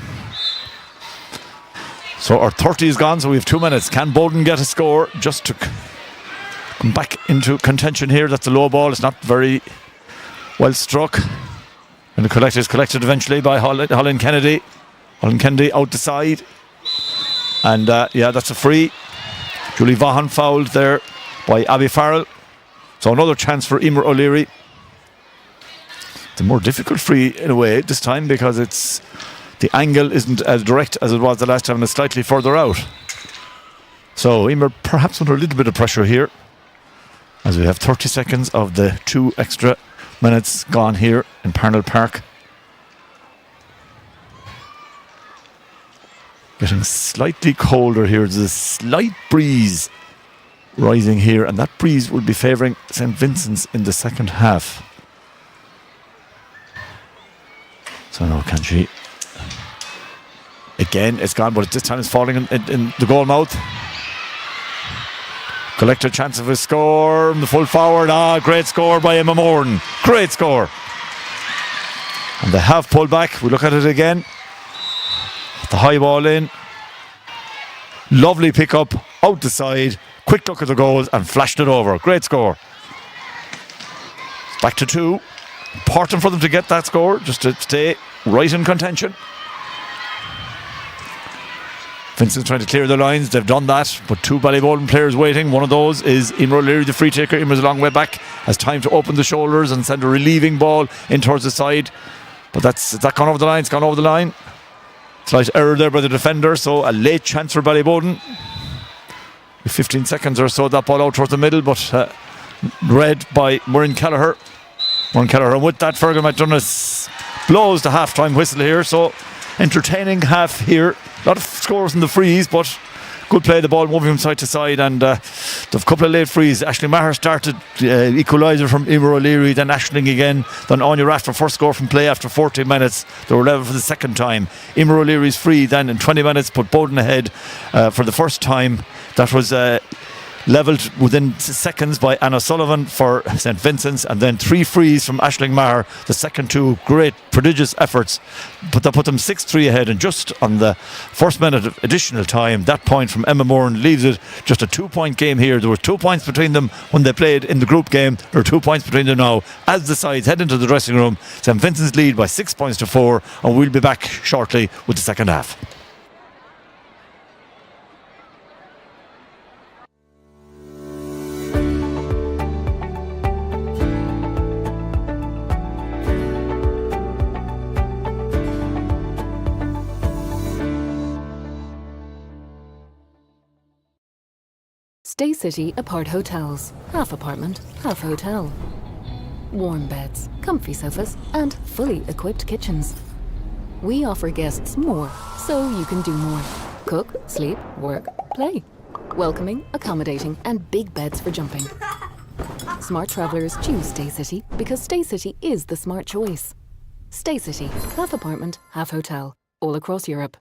So our 30 is gone, so we have 2 minutes. Can Bowden get a score just to come back into contention here? That's a low ball. It's not very well struck. And the collector is collected eventually by Holland Kennedy. Holland Kennedy out the side. And yeah, that's a free. Julie Vaughan fouled there by Abby Farrell. So another chance for Emer O'Leary. It's a more difficult free in a way this time because the angle isn't as direct as it was the last time and it's slightly further out. So Emer perhaps under a little bit of pressure here as we have 30 seconds of the 2 extra minutes gone here in Parnell Park. Getting slightly colder here. There's a slight breeze rising here, and that breeze will be favouring St. Vincents in the second half. So now can she? Again, it's gone, but this time it's falling in the goal mouth. Collected chance of a score. The full forward. Great score by Emma Moran. Great score. And they have pulled back. We look at it again. The high ball in. Lovely pick up out the side. Quick look at the goals and flashed it over. Great score. Back to 2. Important for them to get that score, just to stay right in contention. Vincents trying to clear the lines. They've done that, but two Ballyboden players waiting. One of those is Emer O'Leary, the free taker. Emer's a long way back, has time to open the shoulders and send a relieving ball in towards the side. But is that gone over the line? It's gone over the line. Slight error there by the defender, so a late chance for Ballyboden. 15 seconds or so, that ball out towards the middle, but read by Muireann Kelleher. Muireann Kelleher, and with that, Fergal McDonough blows the half-time whistle here, so entertaining half here. A lot of scores in the frees, but good play, the ball moving from side to side, and they've a couple of late frees. Aisling Maher started, equaliser from Emer O'Leary, then Aisling again, then Anya Rathford, first score from play after 14 minutes. They were level for the second time. Emer O'Leary's free then in 20 minutes put Bowden ahead for the first time. That was levelled within seconds by Anna Sullivan for St Vincents, and then 3 frees from Aisling Maher. The second two great, prodigious efforts, but that put them 6-3 ahead. And just on the first minute of additional time, that point from Emma Moran leaves it just a 2-point game here. There were 2 points between them when they played in the group game. There are 2 points between them now as the sides head into the dressing room. St Vincents lead by 6 points to 4, and we'll be back shortly with the second half. Stay City Apart Hotels. Half apartment, half hotel. Warm beds, comfy sofas, and fully equipped kitchens. We offer guests more, so you can do more. Cook, sleep, work, play. Welcoming, accommodating, and big beds for jumping. Smart travellers choose Stay City because Stay City is the smart choice. Stay City, half apartment, half hotel, all across Europe.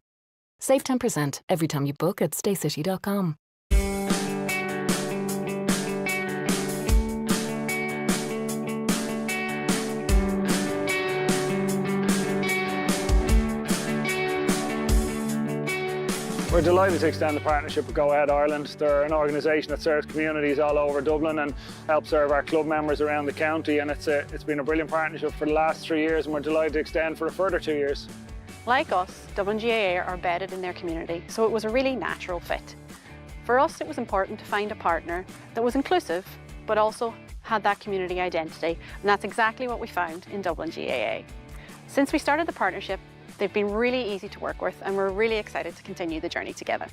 Save 10% every time you book at staycity.com. We're delighted to extend the partnership with Go Ahead Ireland. They're an organisation that serves communities all over Dublin and helps serve our club members around the county, and it's been a brilliant partnership for the last 3 years, and we're delighted to extend for a further 2 years. Like us, Dublin GAA are bedded in their community, so it was a really natural fit. For us, it was important to find a partner that was inclusive, but also had that community identity, and that's exactly what we found in Dublin GAA. Since we started the partnership, they've been really easy to work with, and we're really excited to continue the journey together.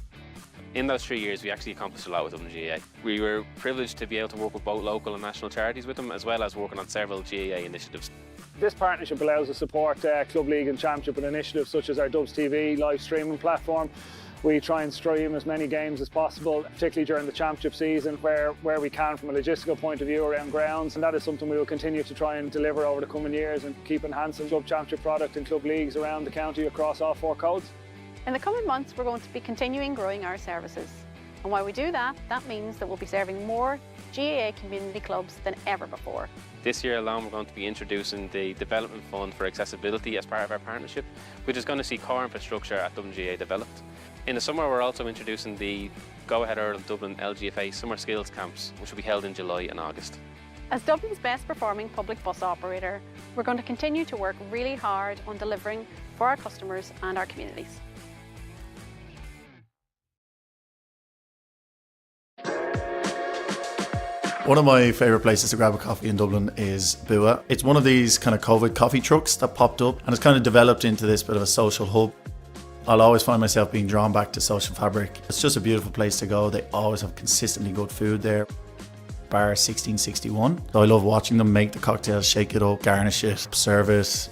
In those 3 years, we actually accomplished a lot with Dublin GAA. We were privileged to be able to work with both local and national charities with them, as well as working on several GAA initiatives. This partnership allows us to support Club League and Championship and initiatives such as our Dubs TV live streaming platform. We try and stream as many games as possible, particularly during the championship season where we can from a logistical point of view around grounds, and that is something we will continue to try and deliver over the coming years and keep enhancing club championship product and club leagues around the county across all 4 codes. In the coming months, we're going to be continuing growing our services. And while we do that, that means that we'll be serving more GAA community clubs than ever before. This year alone, we're going to be introducing the Development Fund for Accessibility as part of our partnership, which is going to see core infrastructure at Dublin GAA developed. In the summer, we're also introducing the Go Ahead Ireland Dublin LGFA Summer Skills Camps, which will be held in July and August. As Dublin's best performing public bus operator, we're going to continue to work really hard on delivering for our customers and our communities. One of my favourite places to grab a coffee in Dublin is Bua. It's one of these kind of COVID coffee trucks that popped up, and it's kind of developed into this bit of a social hub. I'll always find myself being drawn back to social fabric. It's just a beautiful place to go. They always have consistently good food there. Bar 1661. So I love watching them make the cocktails, shake it up, garnish it, serve it.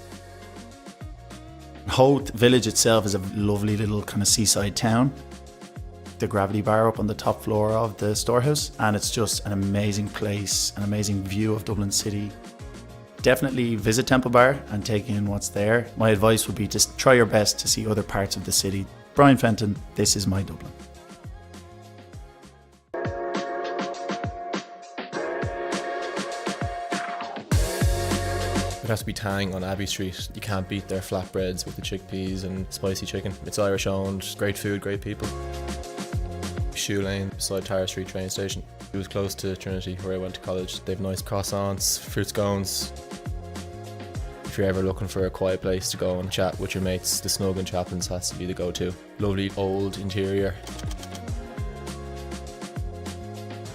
Howth village itself is a lovely little kind of seaside town. The Gravity Bar up on the top floor of the storehouse, and it's just an amazing place, an amazing view of Dublin City. Definitely visit Temple Bar and take in what's there. My advice would be to try your best to see other parts of the city. Brian Fenton, this is my Dublin. It has to be Tang on Abbey Street. You can't beat their flatbreads with the chickpeas and spicy chicken. It's Irish owned, great food, great people. Shoe Lane, beside Tara Street train station. It was close to Trinity where I went to college. They have nice croissants, fruit scones. If you're ever looking for a quiet place to go and chat with your mates, the Snug in Chaplin's has to be the go-to. Lovely old interior.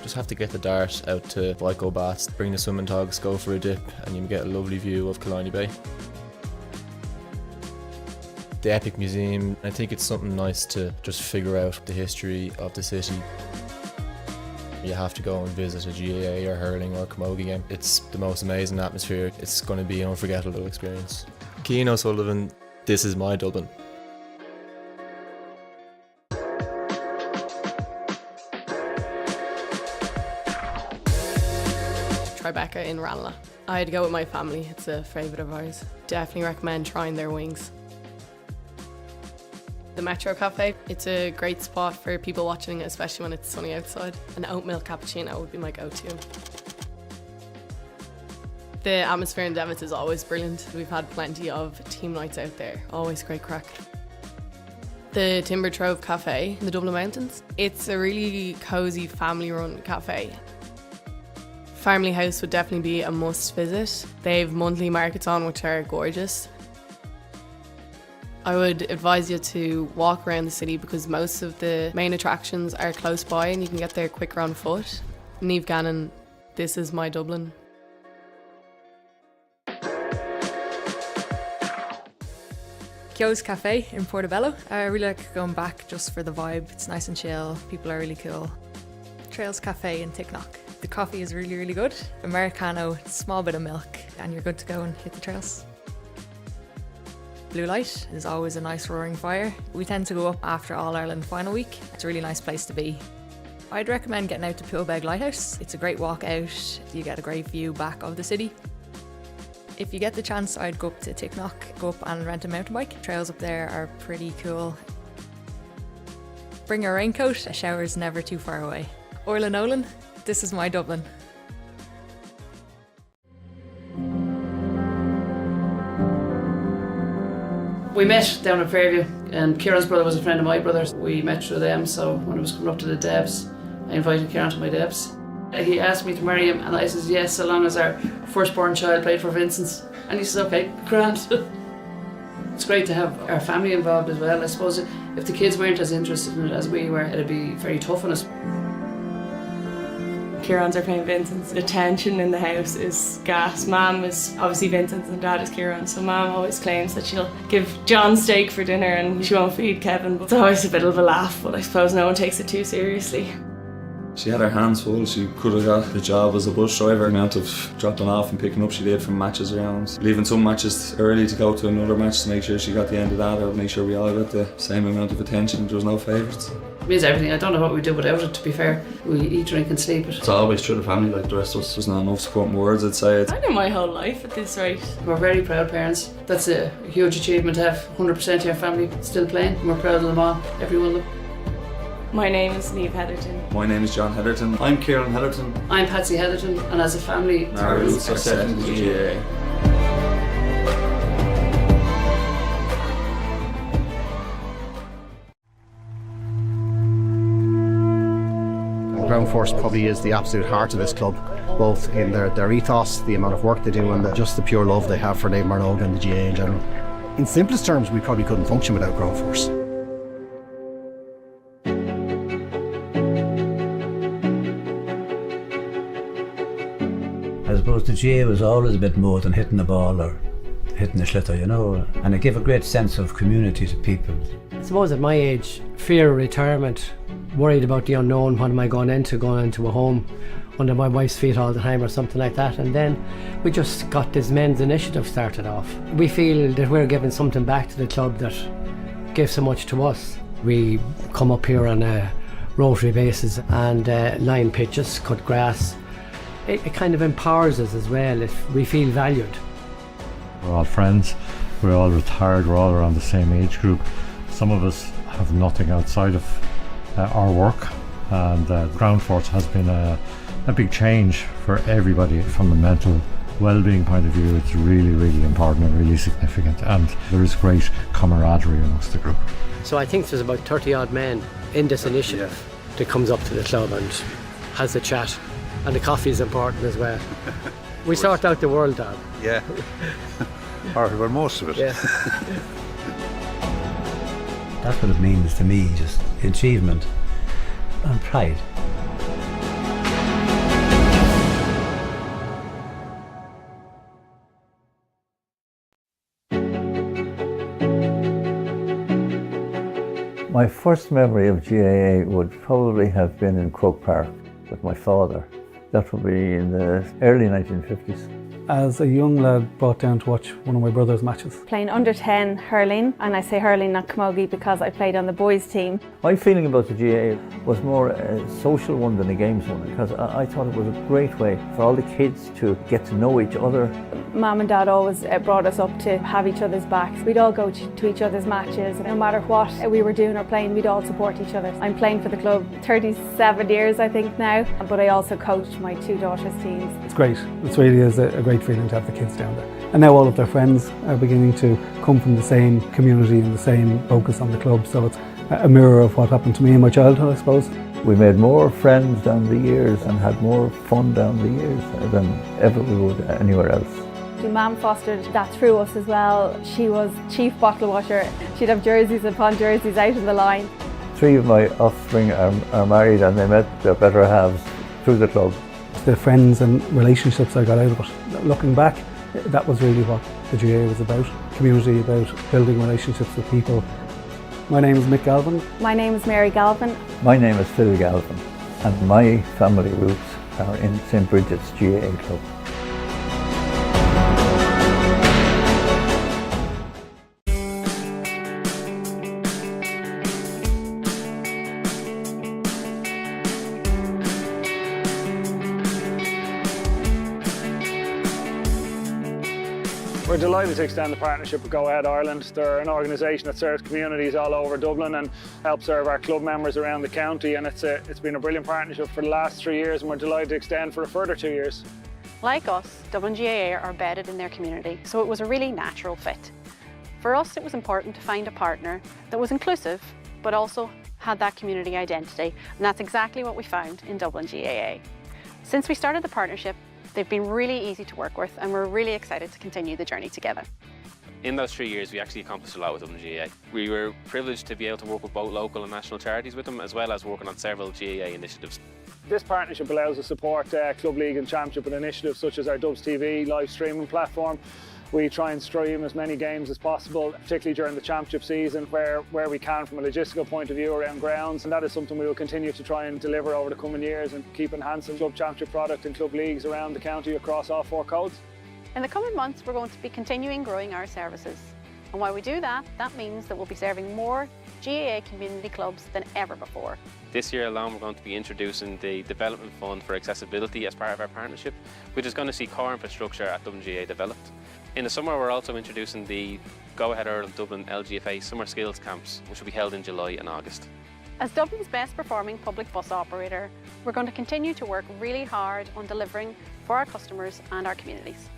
Just have to get the dart out to Vico Baths, bring the swimming togs, go for a dip, and you get a lovely view of Killiney Bay. The Epic Museum, I think it's something nice to just figure out the history of the city. You have to go and visit a GAA or hurling or Camogie game. It's the most amazing atmosphere. It's going to be an unforgettable experience. Cian O'Sullivan, this is my Dublin. Tribeca in Ranelagh. I had to go with my family. It's a favourite of ours. Definitely recommend trying their wings. The Metro Cafe, it's a great spot for people watching, especially when it's sunny outside. An oat milk cappuccino would be my go-to. The atmosphere in Devons is always brilliant. We've had plenty of team nights out there, always great crack. The Timber Trove Cafe in the Dublin Mountains, it's a really cosy family-run cafe. Family House would definitely be a must visit. They have monthly markets on which are gorgeous. I would advise you to walk around the city because most of the main attractions are close by and you can get there quicker on foot. Niamh Gannon, this is my Dublin. Kyo's Cafe in Portobello. I really like going back just for the vibe. It's nice and chill, people are really cool. Trails Cafe in Ticknock. The coffee is really, really good. Americano, small bit of milk, and you're good to go and hit the trails. Blue Light is always a nice roaring fire. We tend to go up after All-Ireland final week. It's a really nice place to be. I'd recommend getting out to Poolbeg Lighthouse. It's a great walk out. You get a great view back of the city. If you get the chance, I'd go up to Ticknock, go up and rent a mountain bike. Trails up there are pretty cool. Bring your raincoat, a shower's never too far away. Orla Nolan, this is my Dublin. We met down at Fairview, and Kieran's brother was a friend of my brother's. We met through them, so when I was coming up to the Devs, I invited Kieran to my Devs. He asked me to marry him, and I said yes, so long as our firstborn child played for Vincents. And he says, okay, grand. It's great to have our family involved as well. I suppose if the kids weren't as interested in it as we were, it'd be very tough on us. Kieran's are playing Vincents. The tension in the house is gas. Mum is obviously Vincents and Dad is Kieran, so Mum always claims that she'll give John steak for dinner and she won't feed Kevin, but it's always a bit of a laugh, but I suppose no one takes it too seriously. She had her hands full. She could have got a job as a bus driver. The amount of dropping off and picking up she did from matches around. Leaving some matches early to go to another match to make sure she got the end of that, or make sure we all got the same amount of attention. There was no favourites. It means everything. I don't know what we do without it, to be fair. We eat, drink and sleep it. It's always through the family like the rest of us. There's not enough supporting words, I'd say. I know my whole life at this rate. We're very proud parents. That's a huge achievement to have 100% of your family still playing. And we're proud of them all, every one of them. My name is Niamh Heatherton. My name is John Heatherton. I'm Kieran Heatherton. I'm Patsy Heatherton, and as a family, our roots are set in the GAA. Ground Force probably is the absolute heart of this club, both in their ethos, the amount of work they do, and just the pure love they have for Naomh Marnoga and the GAA in general. In simplest terms, we probably couldn't function without Ground Force. I suppose the GAA was always a bit more than hitting the ball or hitting the schlitter, you know, and it gave a great sense of community to people. I suppose at my age, fear of retirement, worried about the unknown, what am I going into a home under my wife's feet all the time or something like that, and then we just got this men's initiative started off. We feel that we're giving something back to the club that gave so much to us. We come up here on a rotary basis and line pitches, cut grass. It kind of empowers us as well if we feel valued. We're all friends, we're all retired, we're all around the same age group. Some of us have nothing outside of our work, and Ground Force has been a big change for everybody from the mental well-being point of view. It's really, really important and really significant, and there is great camaraderie amongst the group. So I think there's about 30 odd men in this initiative that comes up to the club and has a chat. And the coffee is important as well. We sort out the world, Dad. Yeah. Part of it, most of it. Yeah. That's what it means to me, just achievement and pride. My first memory of GAA would probably have been in Croke Park with my father. That would be in the early 1950s. As a young lad brought down to watch one of my brother's matches. Playing under 10 hurling, and I say hurling not camogie because I played on the boys team. My feeling about the GAA was more a social one than a games one, because I thought it was a great way for all the kids to get to know each other. Mum and Dad always brought us up to have each other's backs. We'd all go to each other's matches. No matter what we were doing or playing, we'd all support each other. I'm playing for the club 37 years I think now, but I also coached my two daughters' teams. It's great. It really is a great feeling to have the kids down there. And now all of their friends are beginning to come from the same community and the same focus on the club, so it's a mirror of what happened to me in my childhood, I suppose. We made more friends down the years and had more fun down the years than ever we would anywhere else. Mum fostered that through us as well. She was chief bottle washer. She'd have jerseys upon jerseys out in the line. 3 of my offspring are married, and they met their better halves through the club. The friends and relationships I got out of it. Looking back, that was really what the GAA was about. Community, about building relationships with people. My name is Mick Galvin. My name is Mary Galvin. My name is Phil Galvin, and my family roots are in St. Bridget's GAA Club. We're delighted to extend the partnership with Go Ahead Ireland. They're an organisation that serves communities all over Dublin and helps serve our club members around the county, and it's been a brilliant partnership for the last 3 years, and we're delighted to extend for a further 2 years. Like us, Dublin GAA are embedded in their community, so it was a really natural fit. For us, it was important to find a partner that was inclusive, but also had that community identity, and that's exactly what we found in Dublin GAA. Since we started the partnership, they've been really easy to work with, and we're really excited to continue the journey together. In those 3 years, we actually accomplished a lot with Dublin GAA. We were privileged to be able to work with both local and national charities with them, as well as working on several GAA initiatives. This partnership allows us to support Club League and Championship and initiatives such as our Dubs TV live streaming platform. We try and stream as many games as possible, particularly during the championship season where we can from a logistical point of view around grounds, and that is something we will continue to try and deliver over the coming years and keep enhancing club championship product and club leagues around the county across all 4 codes. In the coming months, we're going to be continuing growing our services. And while we do that, that means that we'll be serving more GAA community clubs than ever before. This year alone, we're going to be introducing the Development Fund for Accessibility as part of our partnership, which is going to see core infrastructure at Dublin GAA developed. In the summer, we're also introducing the Go Ahead Ireland Dublin LGFA Summer Skills Camps, which will be held in July and August. As Dublin's best performing public bus operator, we're going to continue to work really hard on delivering for our customers and our communities.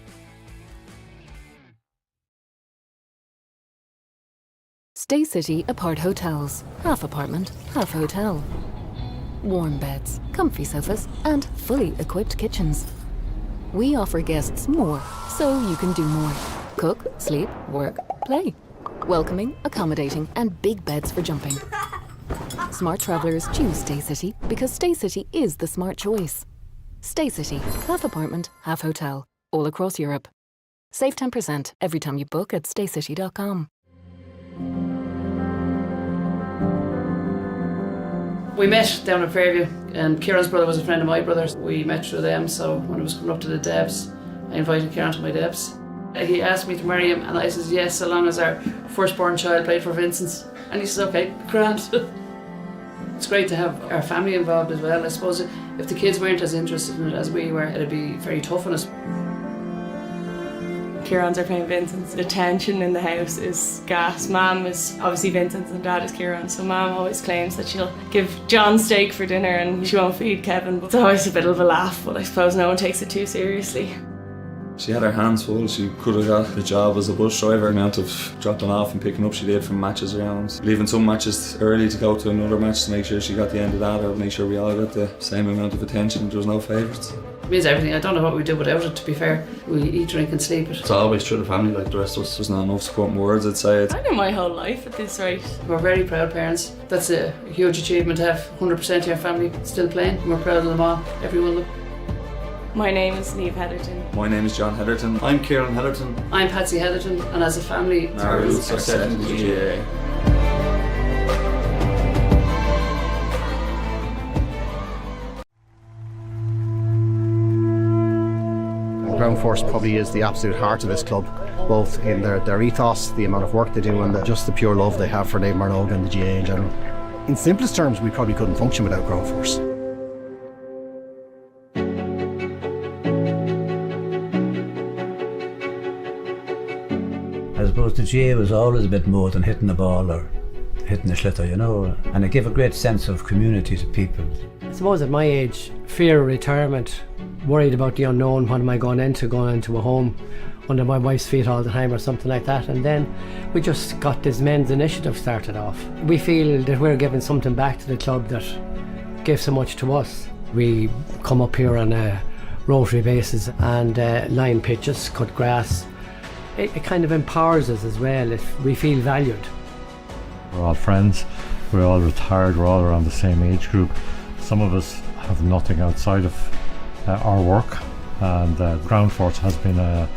Stay City Apart Hotels. Half apartment, half hotel. Warm beds, comfy sofas, and fully equipped kitchens. We offer guests more, so you can do more. Cook, sleep, work, play. Welcoming, accommodating, and big beds for jumping. Smart travellers choose Stay City because Stay City is the smart choice. Stay City, half apartment, half hotel, all across Europe. Save 10% every time you book at staycity.com. We met down at Fairview, and Kieran's brother was a friend of my brother's. We met through them, so when I was coming up to the Devs, I invited Kieran to my Devs. He asked me to marry him, and I said yes, so long as our firstborn child played for Vincents. And he said, okay, grand. It's great to have our family involved as well. I suppose if the kids weren't as interested in it as we were, it'd be very tough on us. Kieran's are playing Vincents. The tension in the house is gas. Mum is obviously Vincents and Dad is Kieran, so Mum always claims that she'll give John steak for dinner and she won't feed Kevin, but it's always a bit of a laugh, but I suppose no one takes it too seriously. She had her hands full. She could have got a job as a bus driver. The amount of dropping off and picking up she did from matches around. Leaving some matches early to go to another match to make sure she got the end of that, or make sure we all got the same amount of attention. There was no favourites. means everything. I don't know what we do without it, to be fair. We eat, drink and sleep it. It's always through the family, like the rest of us. There's not enough spoken words, I'd say. I know my whole life at this rate. We're very proud parents. That's a huge achievement to have 100% of your family still playing. We're proud of them all, every one of them. My name is Niamh Heatherton. My name is John Heatherton. I'm Kieran Heatherton. I'm Patsy Heatherton, and as a family, our roots are set in the GAA. Ground Force probably is the absolute heart of this club, both in their ethos, the amount of work they do, and just the pure love they have for Dave Marnoga and the GAA in general. In simplest terms, we probably couldn't function without Ground Force. I suppose the GAA was always a bit more than hitting the ball or hitting a sliotar, you know, and it gave a great sense of community to people. I suppose at my age, fear of retirement, worried about the unknown, what am I going into a home under my wife's feet all the time or something like that, and then we just got this men's initiative started off. We feel that we're giving something back to the club that gave so much to us. We come up here on a rotary basis and line pitches, cut grass. It kind of empowers us as well if we feel valued. We're all friends, we're all retired, we're all around the same age group. Some of us have nothing outside of our work, and Ground Force has been a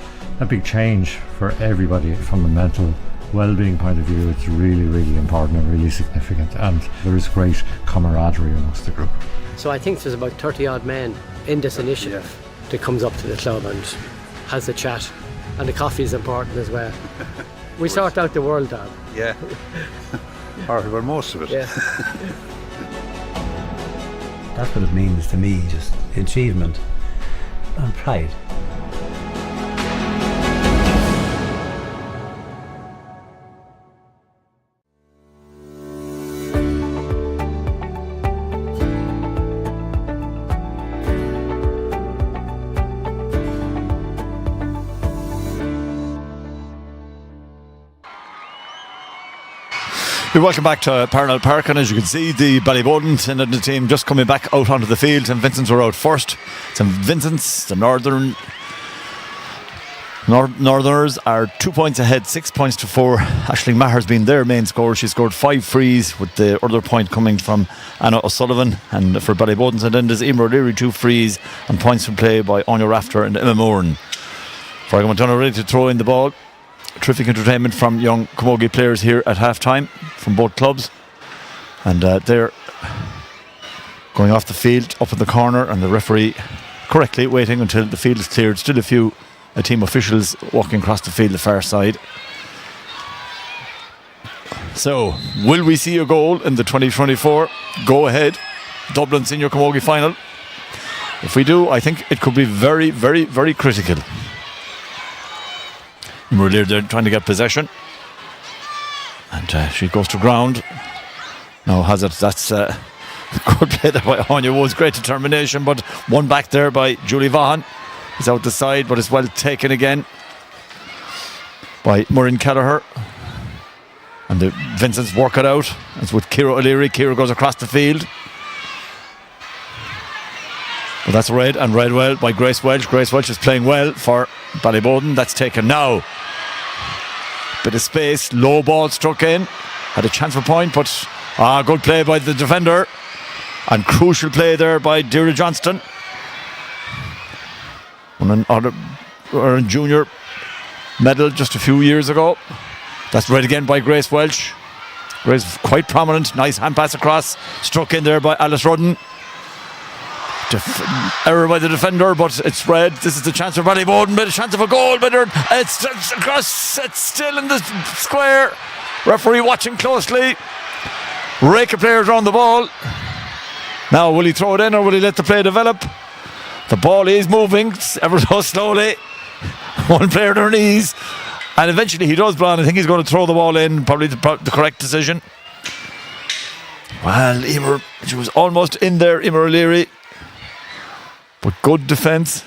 big change for everybody from the mental well-being point of view. It's really, really important and really significant, and there is great camaraderie amongst the group. So I think there's about 30 odd men in this initiative that comes up to the club and has a chat, and the coffee is important as well. We sort out the world, Dan. Yeah. Or well, most of it. Yeah. That's what it means to me, just achievement and pride. Welcome back to Parnell Park, and as you can see, the Ballyboden and the team just coming back out onto the field. St Vincents were out first. St Vincents, the Northerners are 2 points ahead, 6 points to 4. Aisling Maher's been their main scorer. She scored 5 frees, with the other point coming from Anna O'Sullivan. And for Ballyboden St Endas, Emer O'Leary 2 frees, and points from play by Anya Rafter and Emma Moran. Fergal McDonough ready to throw in the ball. Terrific entertainment from young Camogie players here at half time from both clubs, and they're going off the field up in the corner, and the referee correctly waiting until the field is cleared. Still a team officials walking across the field the far side. So will we see a goal in the 2024 go ahead Dublin Senior Camogie final? If we do, I think it could be very, very, very critical. They're trying to get possession, and she goes to ground. Now has it. That's good play there by Anya Woods. Great determination, but one back there by Julie Vaughan. He's out the side, but it's well taken again by Maureen Kelleher. And the Vincents work it out. It's with Ciara O'Leary. Ciara goes across the field. But that's read well by Grace Welch. Grace Welch is playing well for Ballyboden. That's taken now. Bit of space, low ball struck in. Had a chance for point, but good play by the defender. And crucial play there by Deirdre Johnston. Won a junior medal just a few years ago. That's read again by Grace Welch. Grace quite prominent. Nice hand pass across. Struck in there by Alice Rudden. Error by the defender, but it's red. This is the chance for Ballyboden, but a chance of a goal, but it's across. It's still in the square. Referee watching closely. Rake of players around the ball. Now will he throw it in, or will he let the play develop? The ball is moving ever so slowly. One player on her knees, and eventually he does, Brian. I think he's going to throw the ball in. Probably the correct decision. Well, she was almost in there, Emer O'Leary. But good defence.